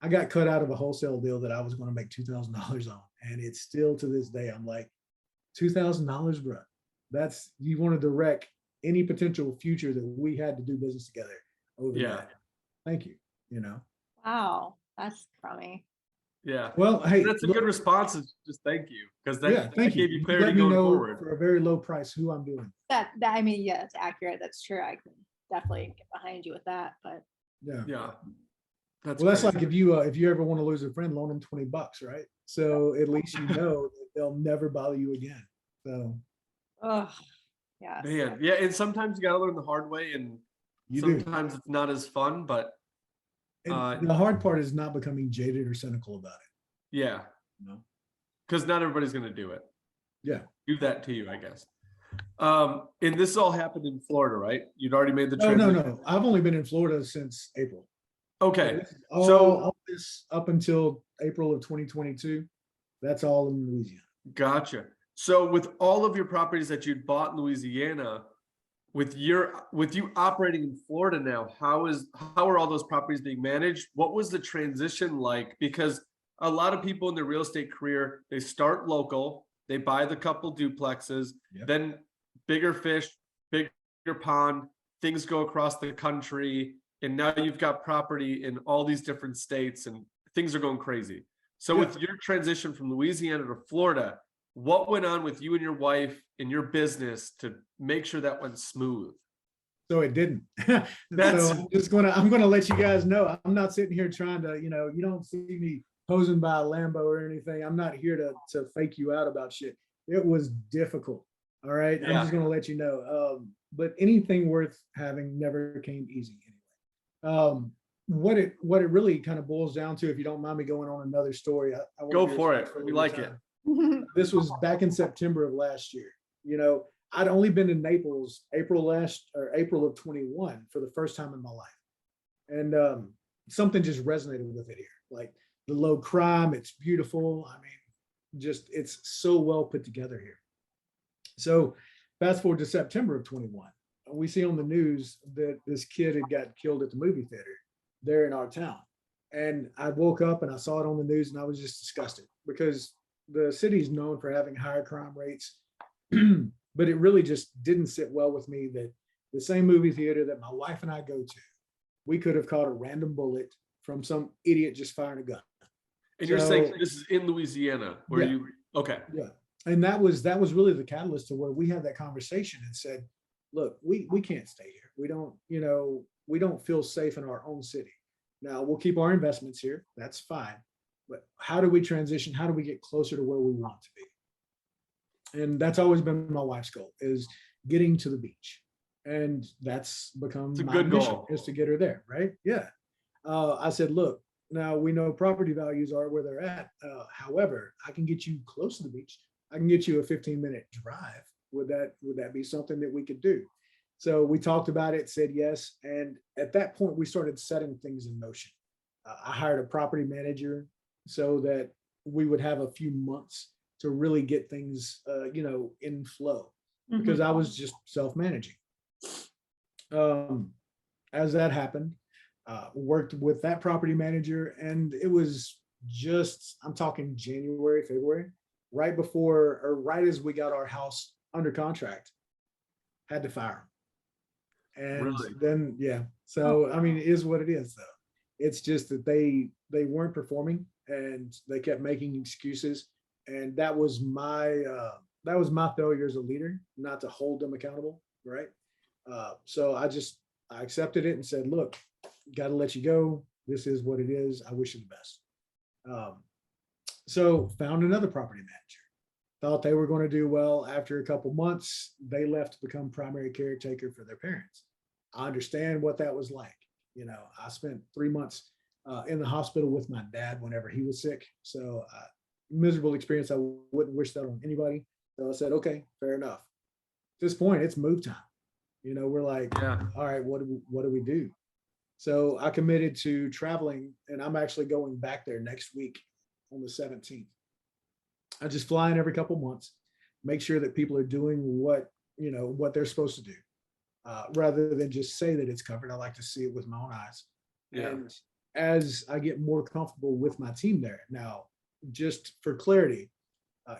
I got cut out of a wholesale deal that I was going to make $2,000 on. And it's still to this day, I'm like, $2,000, bro. That's, you wanted to wreck any potential future that we had to do business together over Yeah. that. Thank you. You know, Wow, that's crummy. Yeah. well, hey, That's a look, good response. Is just thank you. Because that, yeah, that thank you. gave you You clarity let me going know forward. for a very low price who I'm doing. That I mean, yeah, it's accurate. That's true. I can definitely get behind you with that. But Yeah. Yeah. That's Well, that's crazy. like if you ever want to lose a friend, loan them $20, right? So at least you know that they'll never bother you again. So oh, yeah. Man, yeah, and sometimes you gotta learn the hard way, and you do. sometimes it's not as fun, but And the hard part is not becoming jaded or cynical about it. yeah, You know? because not everybody's gonna do it. Yeah. Do that to you, I guess. And this all happened in Florida, right? You'd already made the No, transition. no. I've only been in Florida since April. Okay, So all this up until April of 2022, that's all in Louisiana. gotcha. So with all of your properties that you'd bought in Louisiana, with you operating in Florida now, how are all those properties being managed? What was the transition like? Because a lot of people in their real estate career, they start local, they buy the couple duplexes, Yep. then bigger fish, bigger pond, things go across the country, and now you've got property in all these different states and things are going crazy. So Yeah. with your transition from Louisiana to Florida, what went on with you and your wife in your business to make sure that went smooth? So it didn't. That's- So I'm gonna let you guys know. I'm not sitting here trying to, you don't see me posing by a Lambo or anything. I'm not here to fake you out about shit. It was difficult. All right. I'm Yeah. just gonna let you know. But anything worth having never came easy anyway. What it really kind of boils down to, if you don't mind me going on another story, I wanna Go hear for a it. story We of like time. it. This was back in September of last year. I'd only been in Naples April of 21 for the first time in my life. And something just resonated with it here. Like the low crime, it's beautiful. I mean, just it's so well put together here. So fast forward to September of 21. We see on the news that this kid had got killed at the movie theater there in our town. And I woke up and I saw it on the news and I was just disgusted because the city is known for having higher crime rates. But it really just didn't sit well with me that the same movie theater that my wife and I go to, we could have caught a random bullet from some idiot just firing a gun. And you're saying this is in Louisiana where Yeah. okay. Yeah. And that was really the catalyst to where we had that conversation and said, look, we can't stay here. We don't feel safe in our own city. Now we'll keep our investments here. That's fine. But how do we transition? How do we get closer to where we want to be? And that's always been my wife's goal, is getting to the beach. And that's become It's a my good mission, goal. is to get her there, right? Yeah. I said, look, now we know property values are where they're at. However, I can get you close to the beach. I can get you a 15-minute drive. Would that be something that we could do? So we talked about it, said yes. And at that point, we started setting things in motion. I hired a property manager so that we would have a few months to really get things, in flow, because I was just self-managing. As that happened, worked with that property manager, and it was just, I'm talking January, February, right before or right as we got our house under contract, had to fire him. And Really? then, yeah. So, I mean, it is what it is, though. It's just that they weren't performing and they kept making excuses. And that was my failure as a leader, not to hold them accountable, right? So I accepted it and said, look, got to let you go. This is what it is. I wish you the best. So found another property manager. Thought they were going to do well. After a couple months, they left to become primary caretaker for their parents. I understand what that was like. I spent 3 months in the hospital with my dad whenever he was sick. So miserable experience. I wouldn't wish that on anybody. So I said, okay, fair enough. At this point, it's move time. We're like, Yeah. all right, what do we do? So I committed to traveling, and I'm actually going back there next week on the 17th. I just fly in every couple months, make sure that people are doing what, what they're supposed to do. Rather than just say that it's covered. I like to see it with my own eyes. Yeah. And as I get more comfortable with my team there now, just for clarity,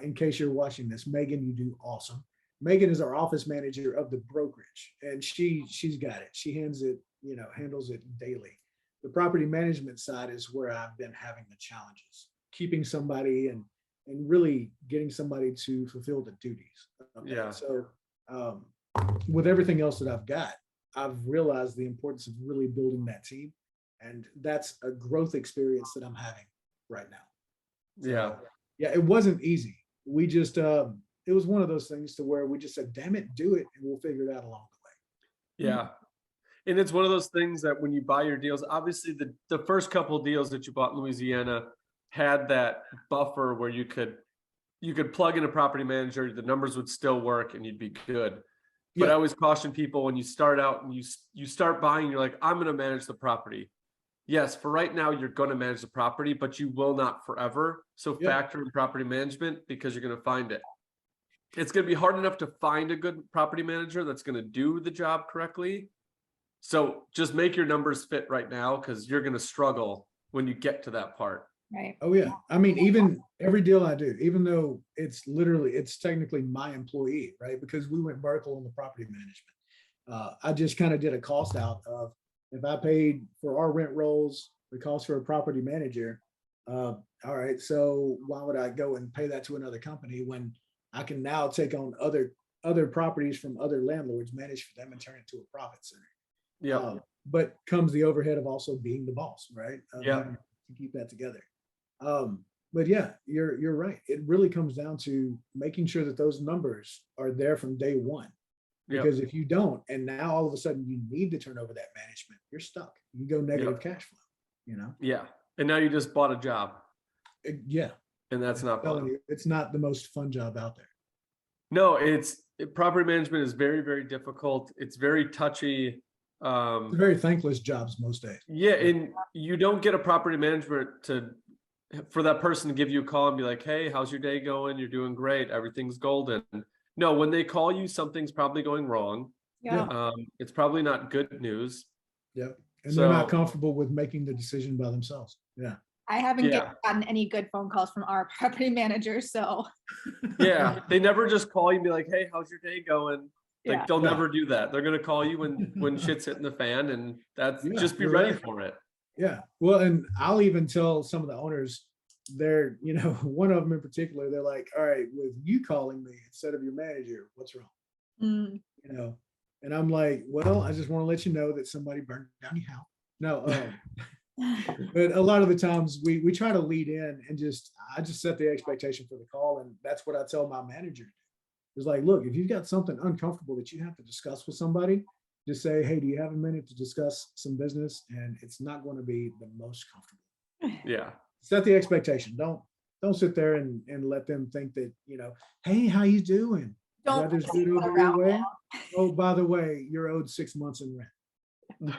in case you're watching this, Megan, you do awesome. Megan is our office manager of the brokerage, and she's got it. She handles it daily. The property management side is where I've been having the challenges, keeping somebody and really getting somebody to fulfill the duties. Okay? Yeah. So with everything else that I've got, I've realized the importance of really building that team, and that's a growth experience that I'm having right now. So, yeah, it wasn't easy. We just it was one of those things to where we just said, damn it, do it, and we'll figure it out along the way. Yeah. And it's one of those things that when you buy your deals, obviously the first couple of deals that you bought in Louisiana had that buffer where you could plug in a property manager, the numbers would still work and you'd be good. But I always caution people when you start out and you start buying, you're like, I'm going to manage the property. Yes, for right now, you're going to manage the property, but you will not forever. So factor in property management because you're going to find it. It's going to be hard enough to find a good property manager that's going to do the job correctly. So just make your numbers fit right now because you're going to struggle when you get to that part. Right. Oh yeah. I mean, even every deal I do, even though it's technically my employee, right? Because we went vertical on the property management. I just kind of did a cost out of if I paid for our rent rolls, the cost for a property manager. All right. So why would I go and pay that to another company when I can now take on other properties from other landlords, manage for them, and turn it into a profit center? Yeah. But comes the overhead of also being the boss, right? To keep that together. But yeah, you're right. It really comes down to making sure that those numbers are there from day one. Because if you don't, and now all of a sudden you need to turn over that management, you're stuck. You go negative cash flow, Yeah. And now you just bought a job. Yeah. And that's not fun. It's not the most fun job out there. No, property management is very, very difficult. It's very touchy. It's very thankless jobs most days. Yeah. And you don't get a property management for that person to give you a call and be like, hey, how's your day going? You're doing great. Everything's golden. No, when they call you, something's probably going wrong. Yeah. It's probably not good news. Yeah. And they're not comfortable with making the decision by themselves. Yeah. I haven't gotten any good phone calls from our property managers. So yeah, they never just call you and be like, hey, how's your day going? Like they'll never do that. They're going to call you when shit's hitting the fan, and that's just be ready for it. Yeah. Well, and I'll even tell some of the owners, they're, one of them in particular, they're like, all right, with you calling me instead of your manager, what's wrong? And I'm like, well, I just want to let you know that somebody burned down your house. No, but a lot of the times we try to lead in and I just set the expectation for the call. And that's what I tell my manager. It's like, look, if you've got something uncomfortable that you have to discuss with somebody, just say, hey, do you have a minute to discuss some business? And it's not going to be the most comfortable. Yeah. Set the expectation. Don't sit there and let them think that, hey, how you doing? Weather's good over your way. Oh, by the way, you're owed 6 months in rent.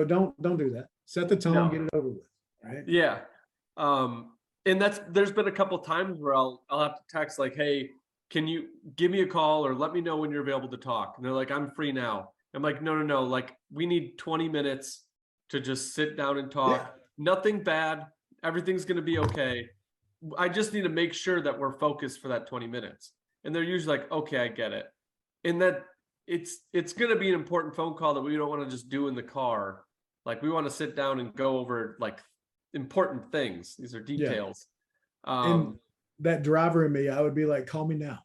Don't do that. Set the tone, get it over with. Right. Yeah. And there's been a couple times where I'll have to text like, hey, can you give me a call or let me know when you're available to talk? And they're like, I'm free now. I'm like, no. Like we need 20 minutes to just sit down and talk. Yeah. Nothing bad. Everything's going to be okay. I just need to make sure that we're focused for that 20 minutes. And they're usually like, okay, I get it. And that it's going to be an important phone call that we don't want to just do in the car. Like we want to sit down and go over like important things. These are details. And that driver in me, I would be like, call me now.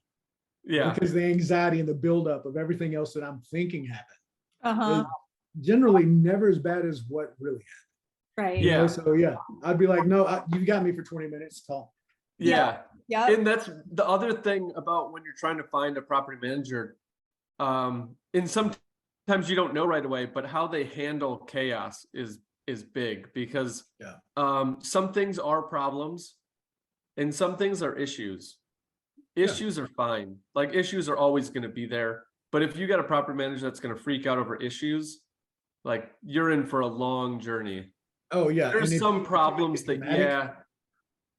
Yeah. Because the anxiety and the buildup of everything else that I'm thinking happened. Uh-huh. Generally never as bad as what really happened. Right. Yeah. So yeah, I'd be like, no, you've got me for 20 minutes. Call. Yeah. Yeah. And that's the other thing about when you're trying to find a property manager. And sometimes you don't know right away, but how they handle chaos is big because some things are problems and some things are issues. Issues are fine. Like issues are always going to be there. But if you got a property manager that's going to freak out over issues, like you're in for a long journey. Oh yeah. There's some problems that,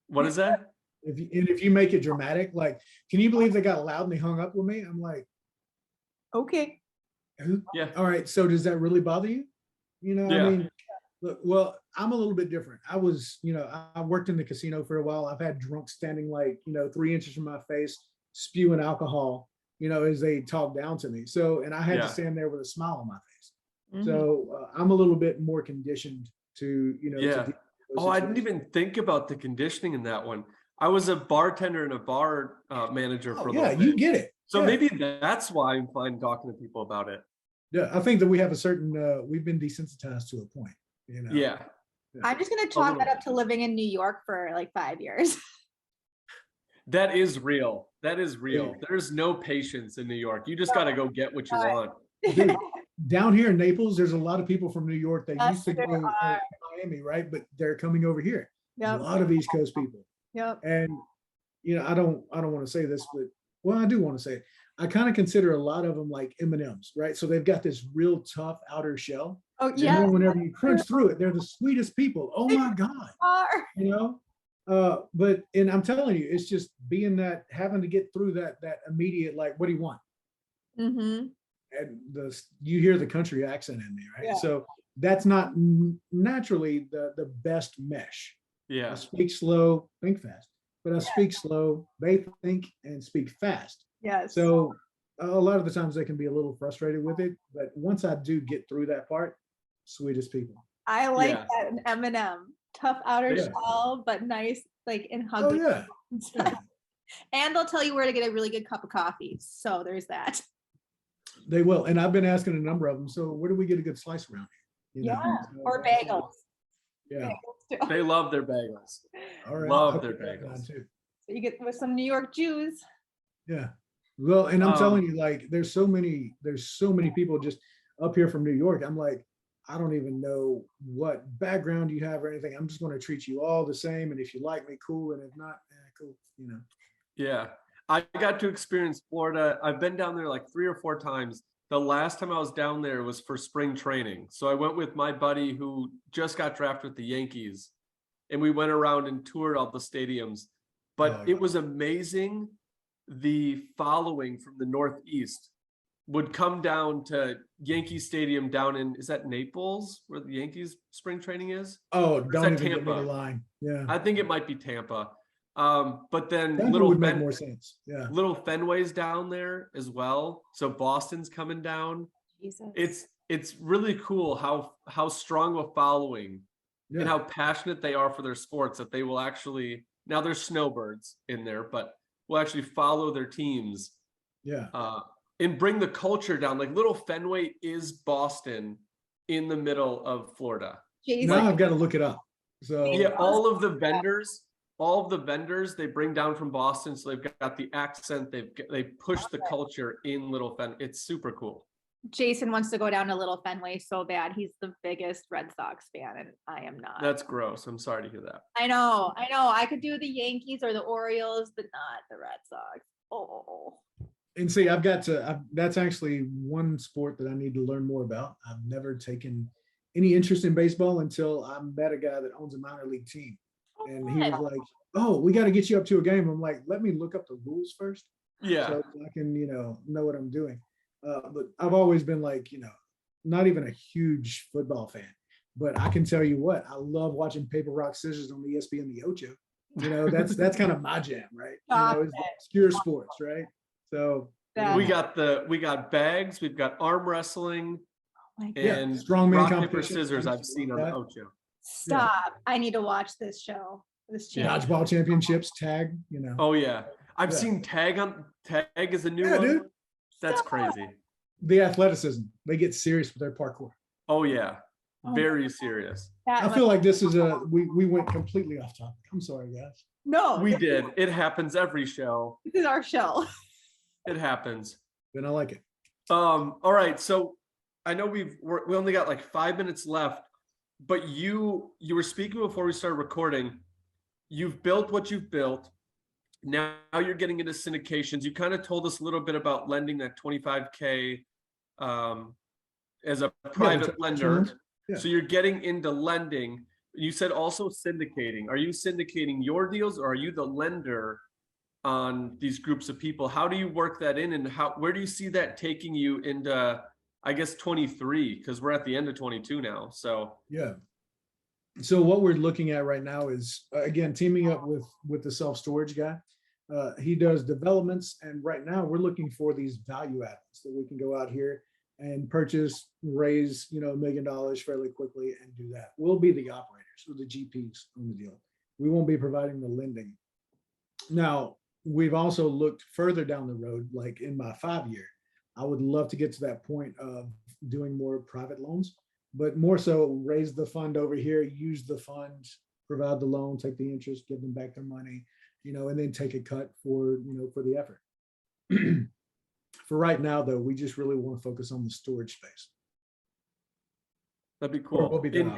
what is that? if you make it dramatic, like, can you believe they got loud and they hung up with me? I'm like, Okay. Yeah. all right. So does that really bother you? You know, I Yeah. mean, look, well, I'm a little bit different. I was, I worked in the casino for a while. I've had drunks standing like, 3 inches from my face, spewing alcohol, as they talk down to me. So, and I had to Yeah. stand there with a smile on my face. Mhm. So I'm a little bit more conditioned to, to Yeah. deal with those Oh, I didn't situations. even think about the conditioning in that one. I was a bartender and a bar manager for a Yeah, little you bit. get it. So Yeah. maybe that's why I'm fine talking to people about it. Yeah, I think that we have a certain, we've been desensitized to a point, Yeah. I'm just gonna chalk that up to living in New York for like 5 years. That is real. That is real. Yeah. There's no patience in New York. You just got to go get what you Right. want. Dude, down here in Naples, there's a lot of people from New York that Yes, used to there go are. to Miami, right? But they're coming over here. A Yep. lot of East Coast people. Yep. And I don't want to say this, but well, I do want to say it. I kind of consider a lot of them like M&Ms, right? So they've got this real tough outer shell. Oh And yeah. then whenever you crunch through it, they're the sweetest people. Oh my God. But I'm telling you, it's just being that, having to get through that immediate, like, what do you want? Mm-hmm. And you hear the country accent in me, right? Yeah. So that's not naturally the best mesh. Yeah. I speak slow, think fast, but I speak slow. They think and speak fast. Yes. So a lot of the times they can be a little frustrated with it, but once I do get through that part, sweetest people. I like Yeah. that in M&M. Tough outer Yeah. shell, but nice, like in Oh hug. yeah. Yeah. And they'll tell you where to get a really good cup of coffee. So there's that. They will. And I've been asking a number of them. So where do we get a good slice around here? Yeah. So, Or bagels. yeah. Bagels too. They love their bagels. All right. Love I'll their put that down bagels. too. So you get with some New York Jews. Yeah. Well, and I'm Um, telling you, like, there's so many people just up here from New York. I'm like, I don't even know what background you have or anything. I'm just going to treat you all the same. And if you like me, cool. And if not, cool. Yeah. I got to experience Florida. I've been down there like 3 or 4 times. The last time I was down there was for spring training. So I went with my buddy who just got drafted with the Yankees, and we went around and toured all the stadiums. But Oh, it yeah. was amazing. The following from the Northeast would come down to Yankee Stadium down in, is that Naples where the Yankees spring training is? Oh, is don't that even get me Tampa? the line. Yeah. I think it might be Tampa. But then Tampa would make more sense. Yeah. little Fenway's down there as well. So Boston's coming down. Jesus. It's really cool how strong a following and Yeah. how passionate they are for their sports that they will actually, now there's snowbirds in there, but will actually follow their teams Yeah. and bring the culture down. Like little Fenway is Boston in the middle of Florida. Jason. Now I've got to look it up. So Yeah, all of the vendors they bring down from Boston, so they've got the accent. They push the culture in Little Fen. It's super cool. Jason wants to go down to Little Fenway so bad. He's the biggest Red Sox fan, and I am not. That's gross. I'm sorry to hear that. I know. I could do the Yankees or the Orioles, but not the Red Sox. Oh. and see, that's actually one sport that I need to learn more about. I've never taken any interest in baseball until I met a guy that owns a minor league team. And he was like, "Oh, we got to get you up to a game." I'm like, "Let me look up the rules first, Yeah. so I can, know what I'm doing." But I've always been like, not even a huge football fan, but I can tell you what, I love watching paper, rock, scissors on ESPN, the Ocho. That's kind of my jam, right? It's obscure sports, right? So we got bags, we've got arm wrestling, and strongman rock, paper, competition. scissors. I've seen on the Ocho. Stop. I need to watch this show. Dodgeball championships, tag, Oh yeah. I've seen tag is a new one. Dude. That's crazy. The athleticism, they get serious with their parkour. Oh yeah. Very serious. I feel like this is we went completely off topic. I'm sorry, guys. No, we did. It happens every show. This is our show. It happens. Then I like it. All right. So I know we only got like 5 minutes left, but you were speaking before we started recording. You've built what you've built. Now you're getting into syndications. You kind of told us a little bit about lending that $25K as a private lender. Yeah. So you're getting into lending. you said also syndicating. Are you syndicating your deals, or are you the lender on these groups of people? How do you work that in, and where do you see that taking you into, I guess, 23? Because we're at the end of 22 now. So Yeah. So what we're looking at right now is again teaming up with the self-storage guy. He does developments, and right now we're looking for these value add-ons that we can go out here and purchase, raise, $1 million fairly quickly and do that. We'll be the operators or the GPs on the deal. We won't be providing the lending. Now, we've also looked further down the road, like in my 5-year, I would love to get to that point of doing more private loans, but more so raise the fund over here, use the fund, provide the loan, take the interest, give them back their money, and then take a cut for the effort. For right now, though, we just really want to focus on the storage space. that'd be Or we'll cool. be done.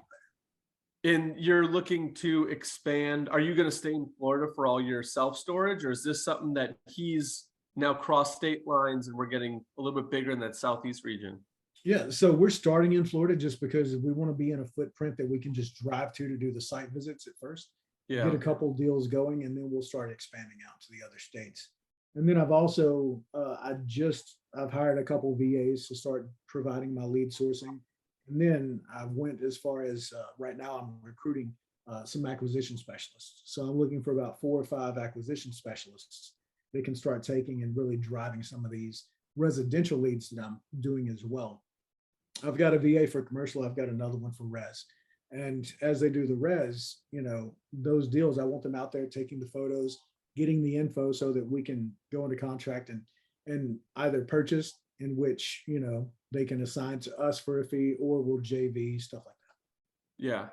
And you're looking to expand. Are you going to stay in Florida for all your self-storage, or is this something that he's now crossed state lines and we're getting a little bit bigger in that Southeast region? Yeah, so we're starting in Florida just because we want to be in a footprint that we can just drive to do the site visits at first. Yeah. Get a couple deals going, and then we'll start expanding out to the other states. And then I've also I've hired a couple VAs to start providing my lead sourcing. And then I went as far as right now I'm recruiting some acquisition specialists. So I'm looking for about 4 or 5 acquisition specialists that can start taking and really driving some of these residential leads that I'm doing as well. I've got a VA for commercial. I've got another one for res. And as they do the res, those deals, I want them out there taking the photos, getting the info so that we can go into contract and either purchase, in which, they can assign to us for a fee, or we'll JV, stuff like that. Yeah.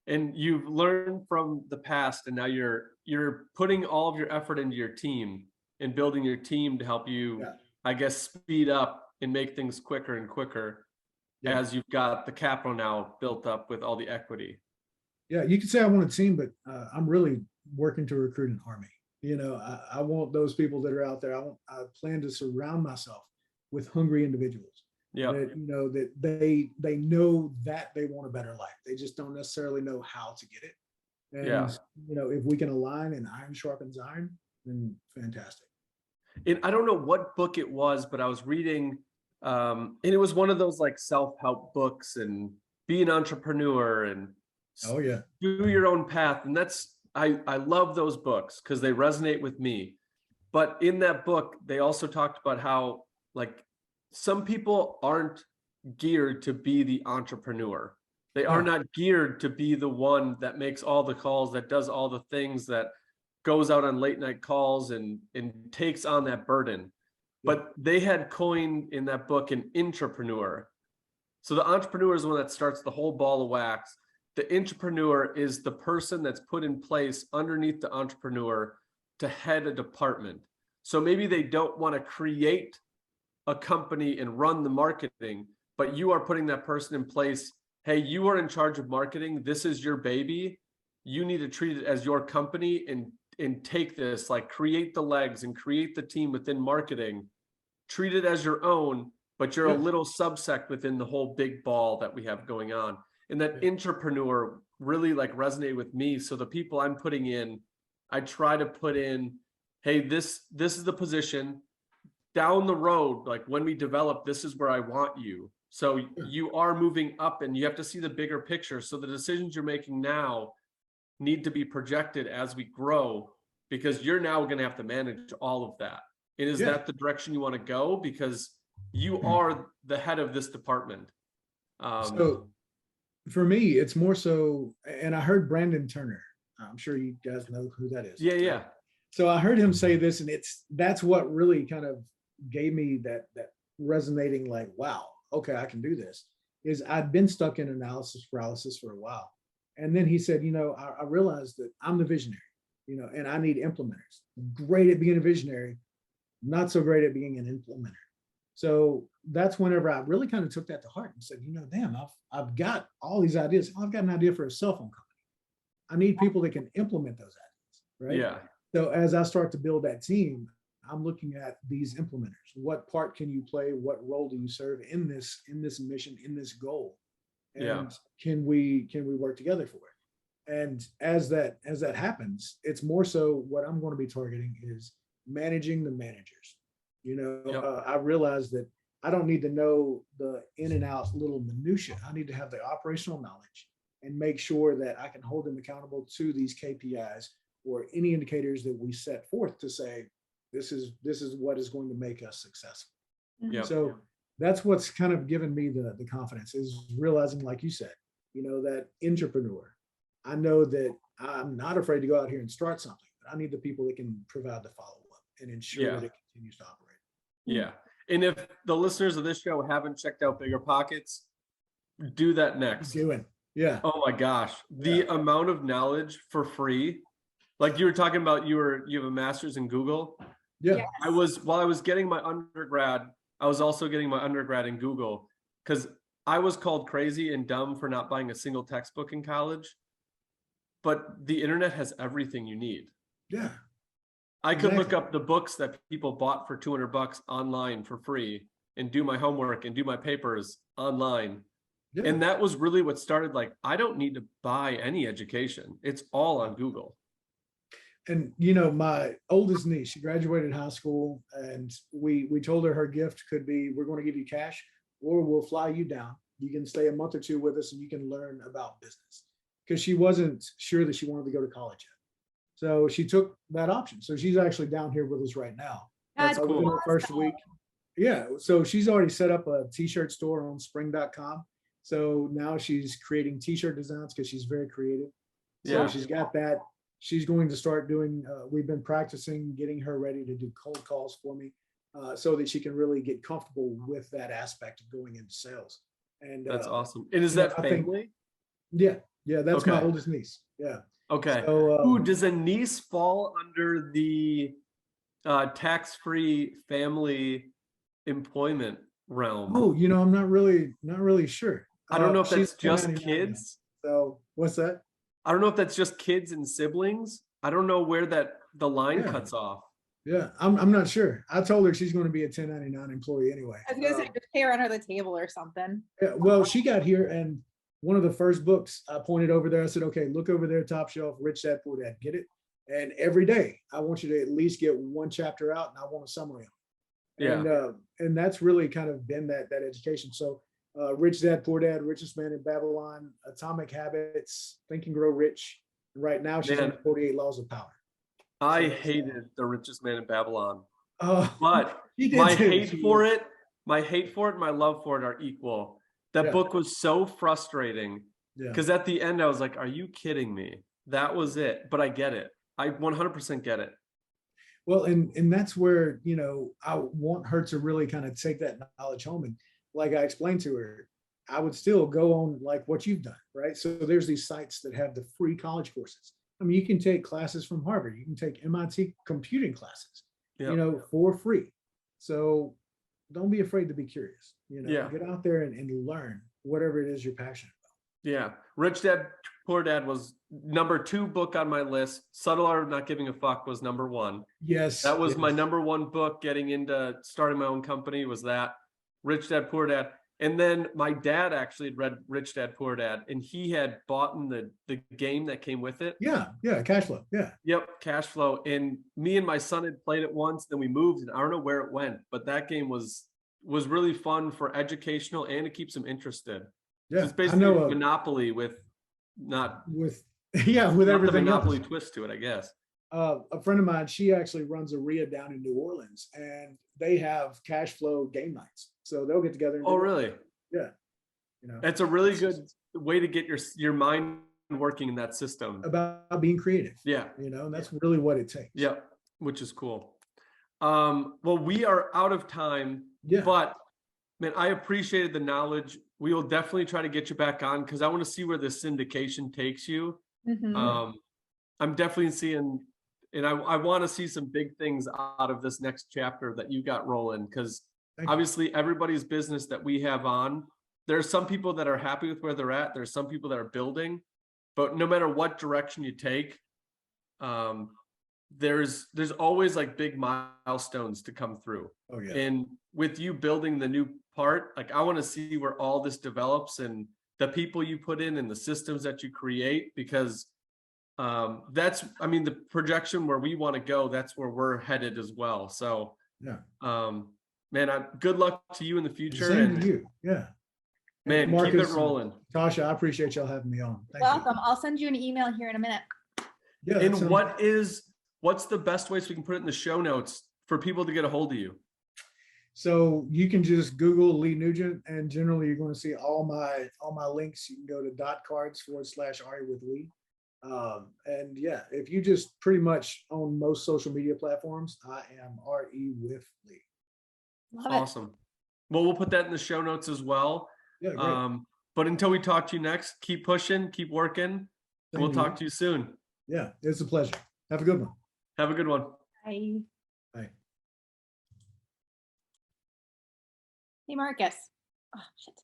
And you've learned from the past, and now you're putting all of your effort into your team and building your team to help you, Yeah. I guess, speed up and make things quicker and quicker. Yeah. As you've got the capital now built up with all the equity. Yeah, you could say I want a team, but I'm really working to recruit an army. I want those people that are out there. I plan to surround myself with hungry individuals. Yeah. That they know that they want a better life. They just don't necessarily know how to get it. And Yeah. If we can align and iron sharpens iron, then fantastic. And I don't know what book it was, but I was reading, and it was one of those like self-help books and be an entrepreneur and Oh yeah, do your own path. And I love those books because they resonate with me. But in that book, they also talked about how like some people aren't geared to be the entrepreneur. They are not geared to be the one that makes all the calls, that does all the things, that goes out on late night calls and takes on that burden. But they had coined in that book an intrapreneur. So the entrepreneur is the one that starts the whole ball of wax. The intrapreneur is the person that's put in place underneath the entrepreneur to head a department. So maybe they don't want to create a company and run the marketing, but you are putting that person in place. Hey, you are in charge of marketing. This is your baby. You need to treat it as your company and take this, like create the legs and create the team within marketing. Treat it as your own, but you're a little subsect within the whole big ball that we have going on. And that intrapreneur really like resonated with me. So the people I'm putting in, I try to put in, hey, this is the position down the road. Like when we develop, this is where I want you. So you are moving up and you have to see the bigger picture. So the decisions you're making now need to be projected as we grow, because you're now going to have to manage all of that. And is that the direction you want to go? Because you are the head of this department. So for me, it's more so, and I heard Brandon Turner. I'm sure you guys know who that is. Yeah. So I heard him say this, and that's what really kind of gave me that resonating, like, wow, okay, I can do this. Is I'd been stuck in analysis paralysis for a while. And then he said, I realized that I'm the visionary, and I need implementers. Great at being a visionary, not so great at being an implementer. So that's whenever I really kind of took that to heart and said, damn, I've got all these ideas. I've got an idea for a cell phone company. I need people that can implement those ideas, right? Yeah. So as I start to build that team, I'm looking at these implementers. What part can you play? What role do you serve in this mission, in this goal? And can we work together for it? And as that happens, it's more so what I'm going to be targeting is managing the managers. Yep. I realize that I don't need to know the in and out little minutia. I need to have the operational knowledge and make sure that I can hold them accountable to these KPIs or any indicators that we set forth to say, this is what is going to make us successful. Yep. So that's what's kind of given me the confidence, is realizing, like you said, that entrepreneur. I know that I'm not afraid to go out here and start something, but I need the people that can provide the follow-up and ensure that it continues to operate. Yeah. And if the listeners of this show haven't checked out Bigger Pockets, do that next. Doing. Yeah. Oh my gosh. The amount of knowledge for free. Like you were talking about, you have a master's in Google. Yeah. Yes. While I was getting my undergrad, I was also getting my undergrad in Google, because I was called crazy and dumb for not buying a single textbook in college. But the internet has everything you need. Yeah. I could look Exactly. up the books that people bought for $200 online for free and do my homework and do my papers online. Yeah. And that was really what started, like, I don't need to buy any education. It's all on Google. And my oldest niece, she graduated high school, and we told her gift could be, we're going to give you cash, or we'll fly you down. You can stay a month or two with us and you can learn about business, because she wasn't sure that she wanted to go to college yet. So she took that option. So she's actually down here with us right now. That's cool. Within the first awesome. week. Yeah. So she's already set up a t-shirt store on spring.com. So now she's creating t-shirt designs because she's very creative. So Yeah. she's got that. She's going to start doing, we've been practicing getting her ready to do cold calls for me, so that she can really get comfortable with that aspect of going into sales. And That's awesome. And is you know, that I think- family? yeah, that's my Okay. oldest niece. Yeah. Okay. So, Ooh, does a niece fall under the tax-free family employment realm? oh, I'm not really sure. I don't know if She's that's just 1099. kids. So what's that? I don't know if that's just kids and siblings. I don't know where the line Yeah. cuts off. Yeah, I'm not sure. I told her she's going to be a 1099 employee anyway. I was gonna say, just pay her under the table or something. Yeah, well, she got here, and one of the first books I pointed over there, I said, okay, look over there, top shelf, Rich Dad Poor Dad, get it. And every day I want you to at least get one chapter out, and I want a summary of it. Yeah. And that's really kind of been that education. So Rich Dad Poor Dad, Richest Man in Babylon, Atomic Habits, Think and Grow Rich. And right now she's Man. on 48 Laws of Power. I So, hated The Richest Man in Babylon, Oh, but she did my too. hate for it, and my love for it are equal. That Yeah. book was so frustrating, Yeah. because at the end I was like, are you kidding me? That was it. But I get it. I 100% get it. Well, and that's where, I want her to really kind of take that knowledge home. And like I explained to her, I would still go on like what you've done, right? So there's these sites that have the free college courses. I mean, you can take classes from Harvard, you can take MIT computing classes, Yeah. for free. So don't be afraid to be curious, Yeah. get out there and learn whatever it is you're passionate about. Yeah. Rich Dad, Poor Dad was number 2 book on my list. Subtle Art of Not Giving a Fuck was number 1. Yes. That was my yes. number 1 book getting into starting my own company, was that Rich Dad, Poor Dad. And then my dad actually had read Rich Dad, Poor Dad, and he had bought in the game that came with it. Yeah. Cash flow. Yeah. Yep, Cash Flow. And me and my son had played it once, then we moved, and I don't know where it went, but that game was really fun for educational and to keep them interested. Yeah. It's I basically know Monopoly with not with with the everything Monopoly else. twist to it, I guess. A friend of mine, she actually runs a RIA down in New Orleans, and they have cash flow game nights. So they'll get together. And Oh, do it. really? Yeah. It's a really good way to get your mind working in that system. About being creative. Yeah. And that's really what it takes. Yep, which is cool. Well, we are out of time, Yeah. but man, I appreciated the knowledge. We will definitely try to get you back on, because I want to see where this syndication takes you. Mhm. I'm definitely seeing, and I want to see some big things out of this next chapter that you got rolling, because Thank you. obviously everybody's business that we have on, there's some people that are happy with where they're at. There's some people that are building, but no matter what direction you take, there's always like big milestones to come through. Oh yeah. And with you building the new part, like I want to see where all this develops and the people you put in and the systems that you create, because that's, I mean, the projection where we want to go, that's where we're headed as well. So, Yeah. man, good luck to you in the future. Same And to you. Yeah. man, And keep it Marcus, rolling. Tasha, I appreciate y'all having me on. Thank you. Welcome. I'll send you an email here in a minute. Yeah. that And sounds- what's the best way so we can put it in the show notes for people to get a hold of you? So you can just Google Lee Nugent, and generally you're going to see all my links. You can go to .cards/Ari with Lee. And yeah, if you just pretty much on most social media platforms, I am RE with Lee. Love it. Awesome. Well, we'll put that in the show notes as well. Yeah, great. But until we talk to you next, keep pushing, keep working. Same We'll to talk you. to you soon. Yeah, it's a pleasure. Have a good one. Have a good one. Bye. Bye. Hey, Marcus. Oh, shit.